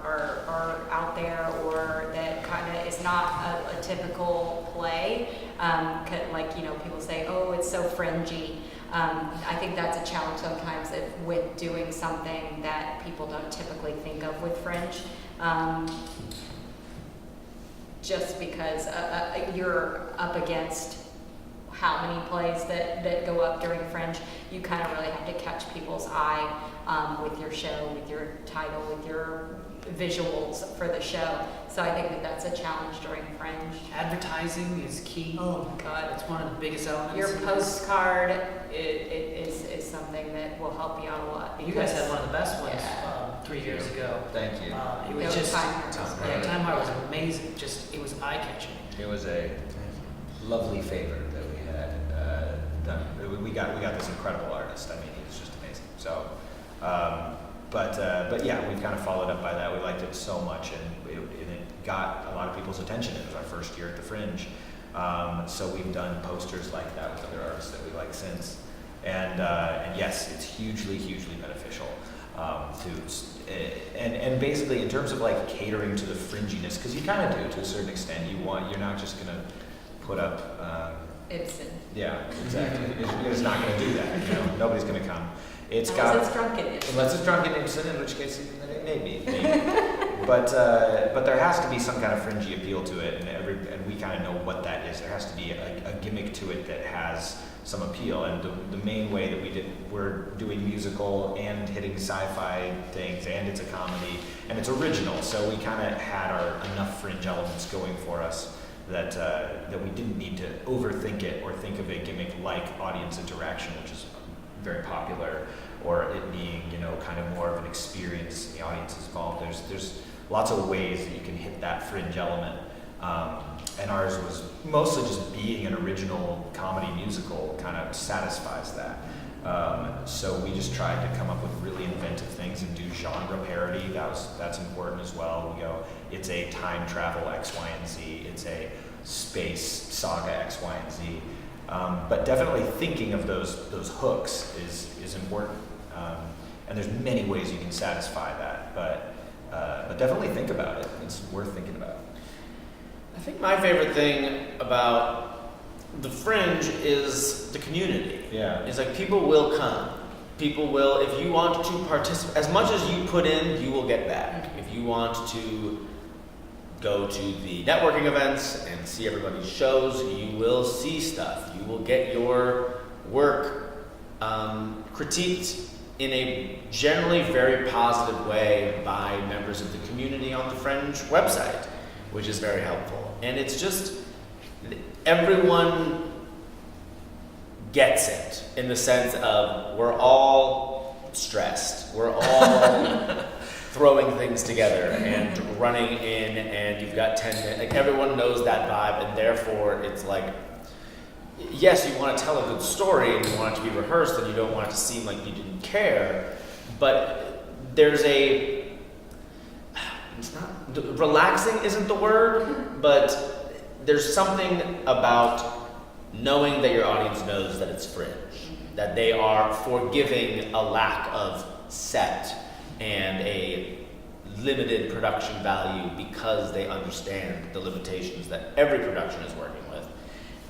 out there, or that kind of is not a typical play. Like, you know, people say, oh, it's so fringy. I think that's a challenge sometimes with doing something that people don't typically think of with Fringe. Just because you're up against how many plays that go up during Fringe, you kind of really have to catch people's eye with your show, with your title, with your visuals for the show. So I think that's a challenge during Fringe. Advertising is key. Oh my God. It's one of the biggest elements. Your postcard is something that will help you out a lot. You guys had one of the best ones Yeah. 3 years ago. Thank you. It It was was just Time yeah, Time Heart was amazing. Just it was eye catching. It was a lovely favor that we had done. We got this incredible artist. I mean, he was just amazing. So, but yeah, we've kind of followed up by that. We liked it so much, and it got a lot of people's attention. It was our first year at the Fringe, so we've done posters like that with other artists that we like since. And yes, it's hugely beneficial and basically in terms of like catering to the fringiness, because you kind of do to a certain extent. You're not just gonna put up. Ibsen. Yeah, exactly. It's not gonna do that. You know, nobody's gonna come. It's Unless got it's drunken Ibsen. unless it's drunken Ibsen, in which case it may be. But there has to be some kind of fringy appeal to it, and we kind of know what that is. There has to be a gimmick to it that has some appeal. And the main way that we're doing musical and hitting sci-fi things, and it's a comedy, and it's original. So we kind of had enough Fringe elements going for us that we didn't need to overthink it or think of a gimmick like audience interaction, which is very popular, or it being, kind of more of an experience, the audience is involved. There's lots of ways that you can hit that Fringe element. And ours was mostly just being an original comedy musical kind of satisfies that. So we just tried to come up with really inventive things and do genre parody. That's important as well. We go, it's a time travel X, Y, and Z. It's a space saga X, Y, and Z. But definitely thinking of those hooks is important. And there's many ways you can satisfy that. But definitely think about it. It's worth thinking about. I think my favorite thing about the Fringe is the community. Yeah. It's like people will come. People will, if you want to participate, as much as you put in, you will get back. If you want to go to the networking events and see everybody's shows, you will see stuff. You will get your work critiqued in a generally very positive way by members of the community on the Fringe website, which is very helpful. And it's just, everyone gets it in the sense of we're all stressed. We're all throwing things together and running in, and you've got 10 minutes. Like, everyone knows that vibe, and therefore it's like, yes, you want to tell a good story and you want it to be rehearsed and you don't want it to seem like you didn't care, but there's relaxing isn't the word, but there's something about knowing that your audience knows that it's Fringe, that they are forgiving a lack of set and a limited production value because they understand the limitations that every production is working with.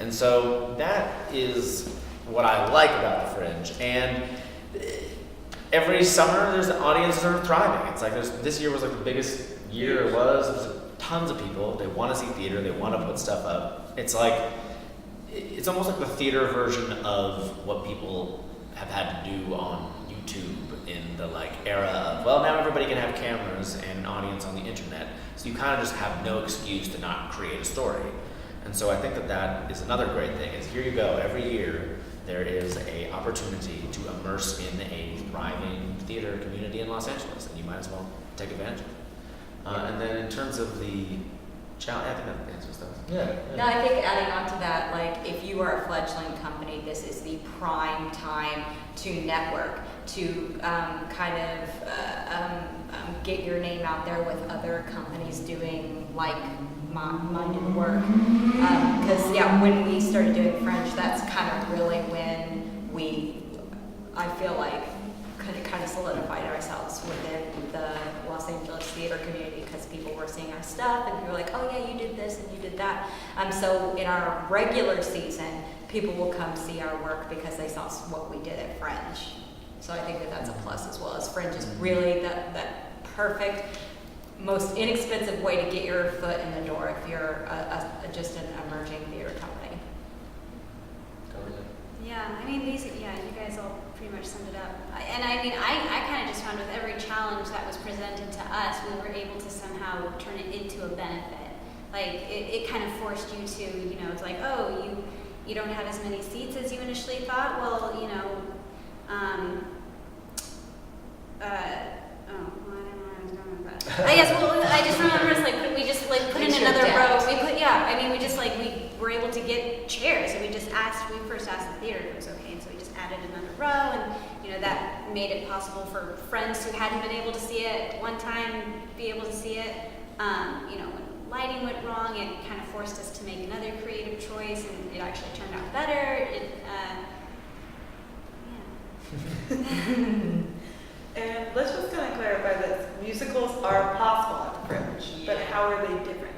And so that is what I like about the Fringe. And every summer there's audiences that are thriving. It's like this year was like the biggest year it was. There's tons of people. They want to see theater. They want to put stuff up. It's almost like the theater version of what people have had to do on YouTube in the era of, well, now everybody can have cameras and an audience on the internet. So you kind of just have no excuse to not create a story. And so I think that is another great thing, is here you go, every year there is an opportunity to immerse in a thriving theater community in Los Angeles, and you might as well take advantage of it. And then in terms of the challenge, I think that answers those. Yeah. No, I think adding on to that, if you are a fledgling company, this is the prime time to network, to get your name out there with other companies doing like-minded work. Because when we started doing Fringe, that's kind of really when I feel like, kind of solidified ourselves within the Los Angeles theater community, because people were seeing our stuff and people were like, oh yeah, you did this and you did that. So in our regular season, people will come see our work because they saw what we did at Fringe. So I think that's a plus, as well as Fringe is really that perfect, most inexpensive way to get your foot in the door if you're just an emerging theater company. Yeah, I mean, you guys all pretty much summed it up. And I mean, I kind of just found with every challenge that was presented to us, we were able to somehow turn it into a benefit. Like, it kind of forced you to, it's like, oh, you don't have as many seats as you initially thought. Well, I don't know where I was going with that. I guess, I just remember it's we just put in another row. We were able to get chairs, and we first asked the theater if it was okay, and so we just added another row, and that made it possible for friends who hadn't been able to see it one time be able to see it. When lighting went wrong, it kind of forced us to make another creative choice, and it actually turned out better. And let's just kind of clarify this. Musicals are possible at the Fringe, but how are they different?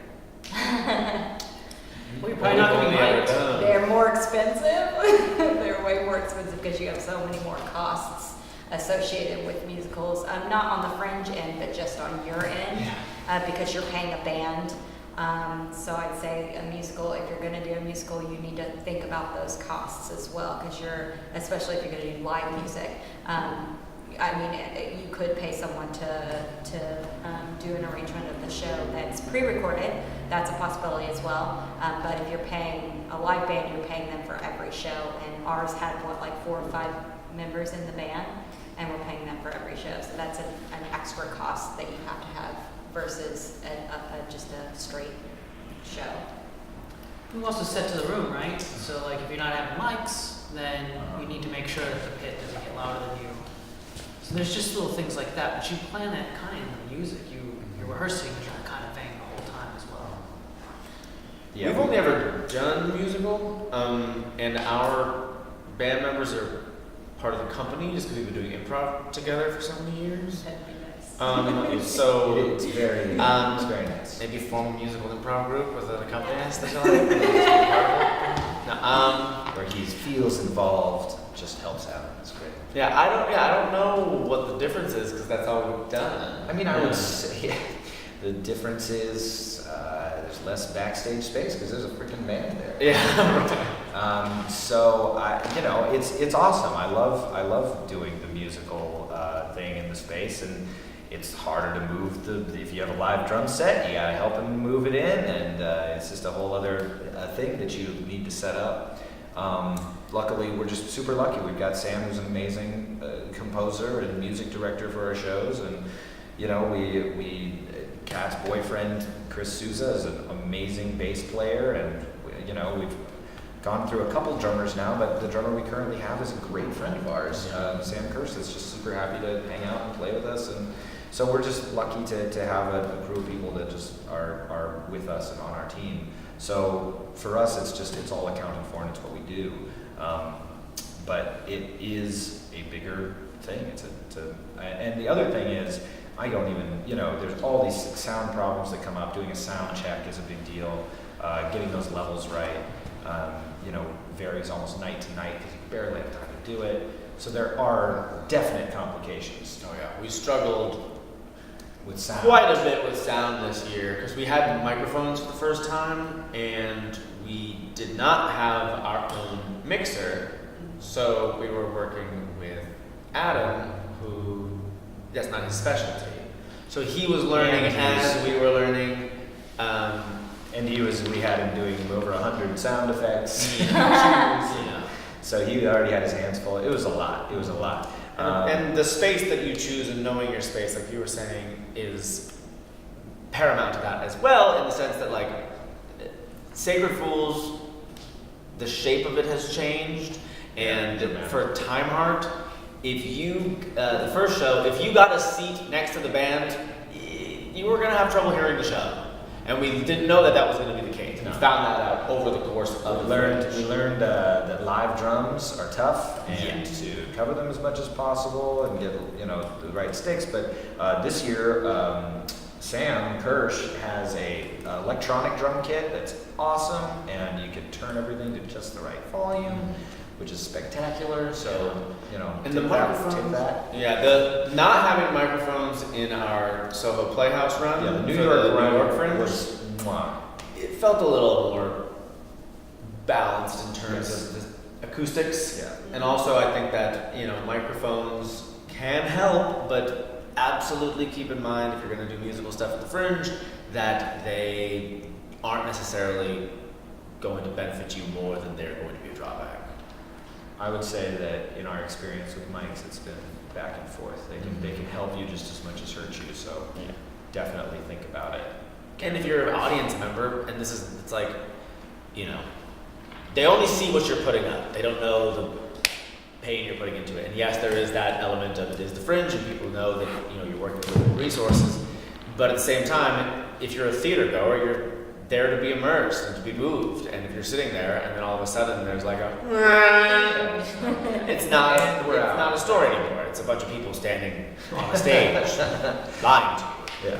We're probably not going to be right. They're more expensive. They're way more expensive because you have so many more costs associated with musicals. Not on the Fringe end, but just on your end, because you're paying a band So I'd say a musical, if you're going to do a musical, you need to think about those costs as well, because especially if you're going to do live music. I mean, you could pay someone to do an arrangement of the show that's pre-recorded. That's a possibility as well. But if you're paying a live band, you're paying them for every show. And ours had, 4 or 5 members in the band, and we're paying them for every show. So that's an extra cost that you have to have versus just a straight show. You also set to the room, right? So like if you're not having mics, then you need to make sure that the pit doesn't get louder than you. So there's just little things like that, but you plan it kind of in the music. You're rehearsing that kind of thing the whole time as well. Yeah, we've only ever done musical, and our band members are part of the company just because we've been doing improv together for so many years. That'd be nice. So It's very nice. maybe form a musical improv group with an accompanist that you'll like. Where he feels involved, just helps out. It's great. I don't know what the difference is because that's all we've done. I mean, I would say the difference is there's less backstage space because there's a freaking band there. Yeah. So it's awesome. I love doing the musical thing in the space, and it's harder to move if you have a live drum set, you gotta help him move it in, and it's just a whole other thing that you need to set up. Luckily, we're just super lucky. We've got Sam, who's an amazing composer and music director for our shows, and Kat's boyfriend Chris Souza is an amazing bass player, and we've gone through a couple drummers now, but the drummer we currently have is a great friend of ours, Sam Kirst, is just super happy to hang out and play with us, and so we're just lucky to have a crew of people that just are with us and on our team. So for us, it's all accounted for, and it's what we do. But it is a bigger thing. And the other thing is, I don't even, there's all these sound problems that come up. Doing a sound check is a big deal. Getting those levels right, varies almost night to night because you barely have time to do it. So there are definite complications. Oh yeah, we struggled with sound. Quite a bit with sound this year because we had microphones for the first time and we did not have our own mixer, so we were working with Adam, who that's not his specialty. So he was learning as we were learning. And we had him doing over 100 sound effects. So he already had his hands full. It was a lot. And the space that you choose and knowing your space, like you were saying, is paramount to that as well, in the sense that Sacred Fools, the shape of it has changed, and for Time Heart, the first show, if you got a seat next to the band, you were gonna have trouble hearing the show. And we didn't know that was going to be the case. We found that out over the course of we learned that live drums are tough, and to cover them as much as possible and get the right sticks. But this year, Sam Kirsch has a electronic drum kit that's awesome, and you can turn everything to just the right volume, which is spectacular. So and the microphones. The not having microphones in our Soho Playhouse run. The New York Fringe was it felt a little more balanced in terms of the acoustics. Yeah. And also I think that microphones can help, but absolutely keep in mind if you're going to do musical stuff at the Fringe that they aren't necessarily going to benefit you more than they're going to be a drawback. I would say that in our experience with mics, it's been back and forth. They can help you just as much as hurt you. So definitely think about it. And if you're an audience member, and they only see what you're putting up. They don't know the pain you're putting into it. And yes, there is that element of it is the Fringe, and people know that you're working with resources. But at the same time, if you're a theater goer, you're there to be immersed and to be moved. And if you're sitting there, and then all of a sudden there's it's not a story anymore. It's a bunch of people standing on a stage lying to you.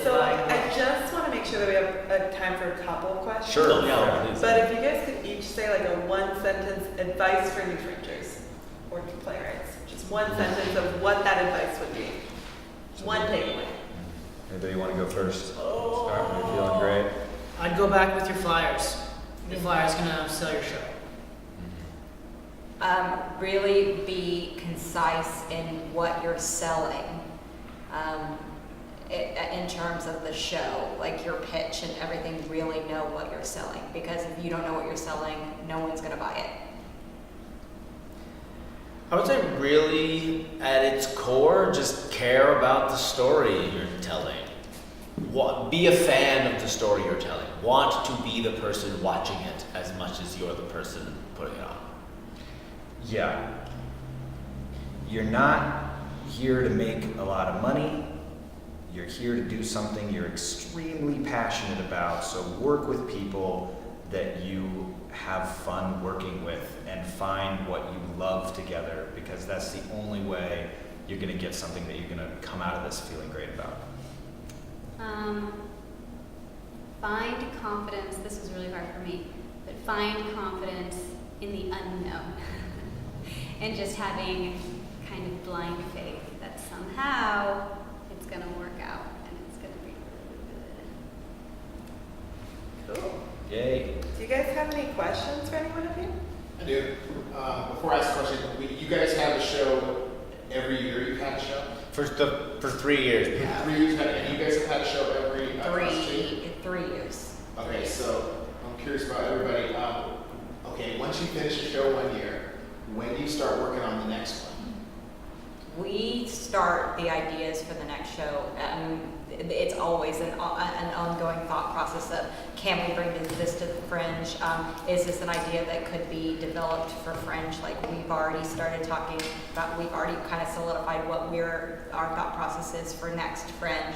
So I just want to make sure that we have time for a couple of questions. Sure. But if you guys could each say a one-sentence advice for new Fringers or new playwrights, just one sentence of what that advice would be. One takeaway. Anybody want to go first? Start. Are you feeling great? I'd go back with your flyers. Your flyer's gonna sell your show. Really be concise in what you're selling in terms of the show, like your pitch and everything. Really know what you're selling, because if you don't know what you're selling, no one's going to buy it. I would say really, at its core, just care about the story you're telling. Be a fan of the story you're telling. Want to be the person watching it as much as you're the person putting it on. Yeah. You're not here to make a lot of money. You're here to do something you're extremely passionate about. So work with people that you have fun working with and find what you love together, because that's the only way you're going to get something that you're going to come out of this feeling great about. Find confidence. This was really hard for me, but find confidence in the unknown and just having kind of blind faith that somehow it's going to work out and it's going to be really good. Cool. Yay. Do you guys have any questions for anyone of you? I do. Before I ask the question, you guys have a show every year. You've had a show. For 3 years. we have. 3 years, and you guys have had a show every 3 years. Okay, so I'm curious about everybody. Okay, once you finish a show 1 year, when do you start working on the next one? We start the ideas for the next show. It's always an ongoing thought process of, can we bring this to the Fringe? Is this an idea that could be developed for Fringe? Like, we've already started talking about, we've already kind of solidified what our thought process is for next Fringe.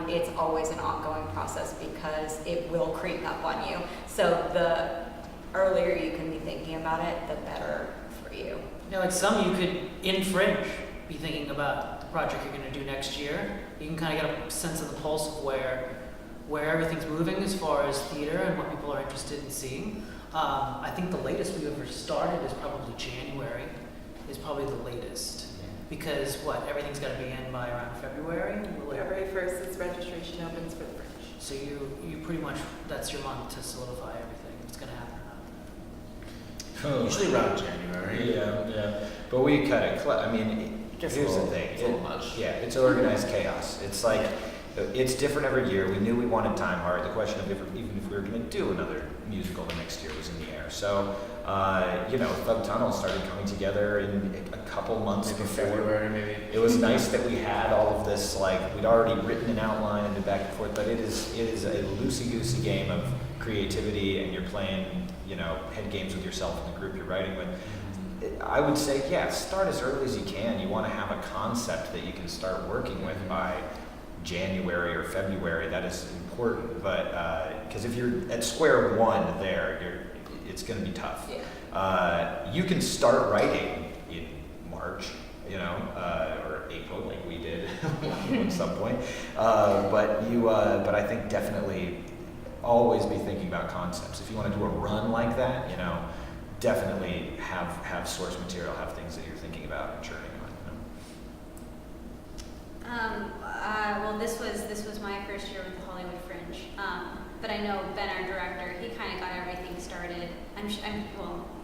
It's always an ongoing process because it will creep up on you. So the earlier you can be thinking about it, the better for you. Yeah, like some you could, in Fringe, be thinking about the project you're going to do next year. You can kind of get a sense of the pulse of where everything's moving as far as theater and what people are interested in seeing. I think the latest we've ever started is probably January, is probably the latest. Because everything's got to be in by around February? February 1st is registration opens for the Fringe. So you pretty much, that's your month to solidify everything, if it's going to happen or not. Usually around January. Yeah. But we cut it. I mean, here's the thing. It's a little much. Yeah, it's organized chaos. It's like, it's different every year. We knew we wanted Time Heart. The question of even if we were going to do another musical the next year was in the air. So, Thug Tunnel started coming together in a couple months before. February, maybe. It was nice that we had all of this, we'd already written an outline and been back and forth, but it is a loosey-goosey game of creativity, and you're playing, head games with yourself and the group you're writing with. I would say, start as early as you can. You want to have a concept that you can start working with by January or February. That is important, but because if you're at square one there, it's going to be tough. Yeah. You can start writing in March, or April, like we did at some point. But I think definitely always be thinking about concepts. If you want to do a run like that, definitely have source material, have things that you're thinking about and churning on. Well, this was my first year with the Hollywood Fringe, but I know Ben, our director, he kind of got everything started.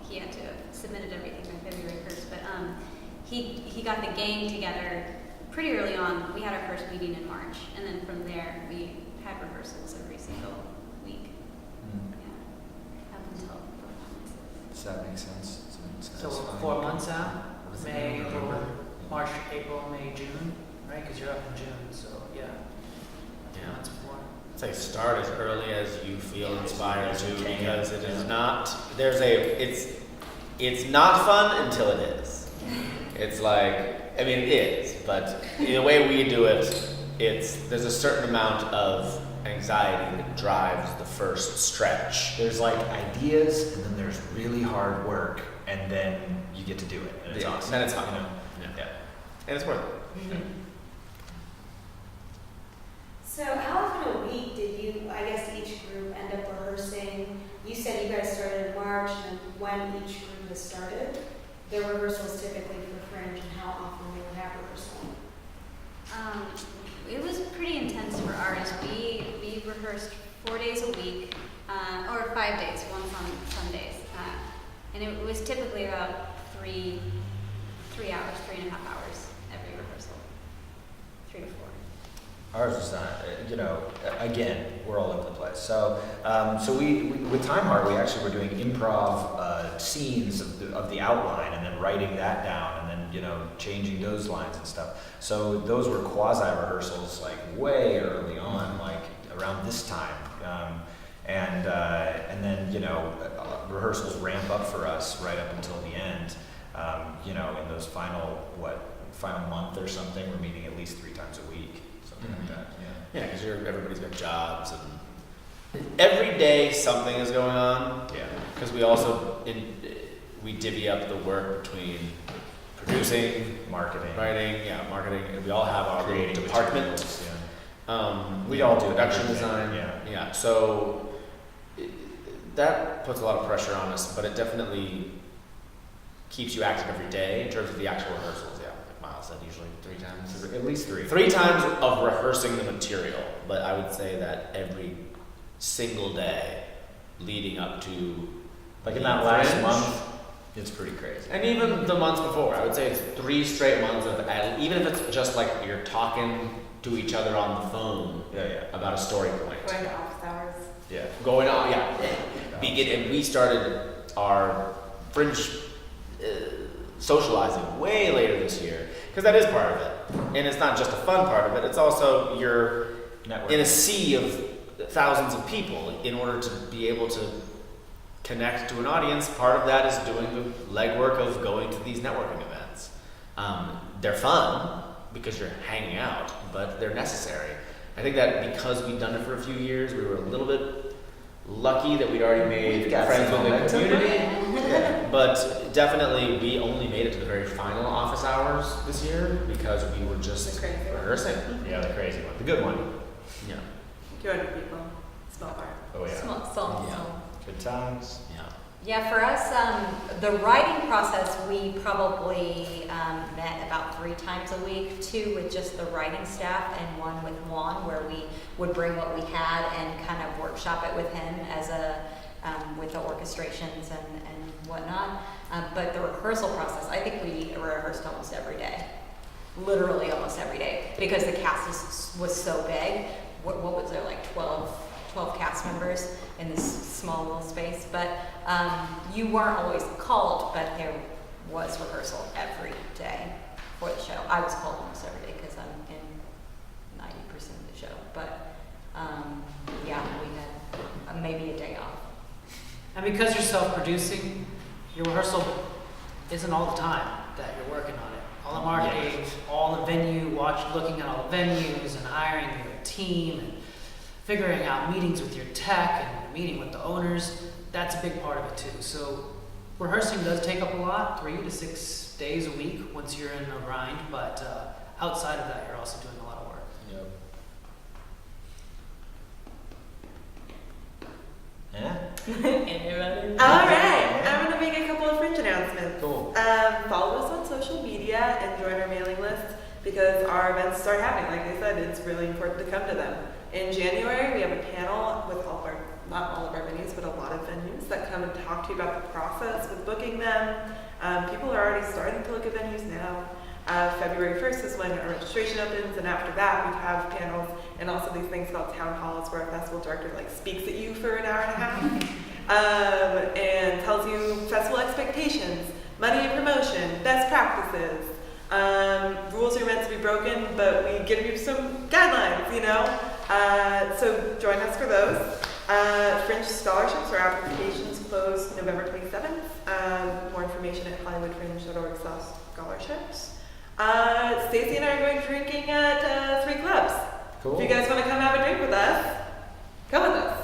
He had to have submitted everything by February 1st, but he got the gang together pretty early on. We had our first meeting in March, and then from there we had rehearsals every single week. Up until performances. Does that make sense? So we're 4 months out? May, March, April, May, June, right? Because you're up in June, so yeah. Months before. It's like start as early as you feel inspired to, because it is not. It's not fun until it is. It's it is, but the way we do it, there's a certain amount of anxiety that drives the first stretch. There's ideas, and then there's really hard work, and then you get to do it, and it's awesome. Then it's fun. Yeah. And it's worth it. Mm-hmm. So how often a week did you, each group end up rehearsing? You said you guys started in March, and when each group has started, their rehearsals typically for Fringe, and how often we would have rehearsal? it was pretty intense for ours. We rehearsed 4 days a week, or 5 days, once on Sundays. And it was typically about 3 hours, 3.5 hours every rehearsal. 3 to 4. Ours was not, again, we're all over the place. So, we with Time Heart, we actually were doing improv scenes of the outline and then writing that down and then, changing those lines and stuff. So those were quasi rehearsals like way early on, like around this time. And then, rehearsals ramp up for us right up until the end. In those final month or something, we're meeting at least 3 times a week. Something like that, Yeah, because everybody's got jobs and every day something is going on. Yeah. Because we also we divvy up the work between producing, Marketing. writing, marketing, and we all have our little Creating department. materials, yeah. We all do production everything, design. yeah. So that puts a lot of pressure on us, but it definitely keeps you active every day in terms of the actual rehearsals. Yeah, like Miles said, usually 3 times. At least 3. 3 times of rehearsing the material, but I would say that every single day leading up to Like in that last Fringe, month, it's pretty crazy. and even the months before, I would say it's 3 straight months of, even if it's just like you're talking to each other on the phone Yeah. about a story point. Going to office hours. Yeah. Going on, and we started our Fringe socializing way later this year, because that is part of it. And it's not just a fun part of it, it's also you're Networking. in a sea of thousands of people. In order to be able to connect to an audience, part of that is doing the legwork of going to these networking events. They're fun because you're hanging out, but they're necessary. I think that because we've done it for a few years, we were a little bit lucky that we'd already made We've got friends some with the momentum. community. Yeah. But definitely, we only made it to the very final office hours this year because we were just The crazy one. rehearsing. Yeah, the crazy one. The good one. Yeah. 200 people. Small bar. Oh, yeah. Small. Good times. Yeah. Yeah, for us, the writing process, we probably met about 3 times a week, 2 with just the writing staff and 1 with Juan, where we would bring what we had and kind of workshop it with him as with the orchestrations and whatnot. But the rehearsal process, I think we rehearsed almost every day, literally almost every day, because the cast was so big. What was there, like 12 cast members in this small little space, but you weren't always called, but there was rehearsal every day for the show. I was called almost every day because I'm in 90% of the show, but we had maybe a day off. And because you're self-producing, your rehearsal isn't all the time that you're working on it. All the marketing, all the venue, looking at all the venues and hiring your team and figuring out meetings with your tech and meeting with the owners, that's a big part of it too. So rehearsing does take up a lot, 3 to 6 days a week once you're in a grind, but outside of that, you're also doing a lot of work. Yep. Yeah. Anybody? All right, I'm going to make a couple of Fringe announcements. Cool. Follow us on social media and join our mailing list because our events start happening. Like I said, it's really important to come to them. In January, we have a panel with not all of our venues, but a lot of venues that come and talk to you about the process with booking them. People are already starting to look at venues now. February 1st is when our registration opens, and after that, we have panels and also these things called town halls where a festival director speaks at you for an hour and a half and tells you festival expectations, money and promotion, best practices. Rules are meant to be broken, but we give you some guidelines, so join us for those. Fringe scholarships, our applications close November 27th. More information at hollywoodfringe.org/scholarships. Stacey and I are going drinking at 3 clubs. Cool. If you guys want to come have a drink with us, come with us.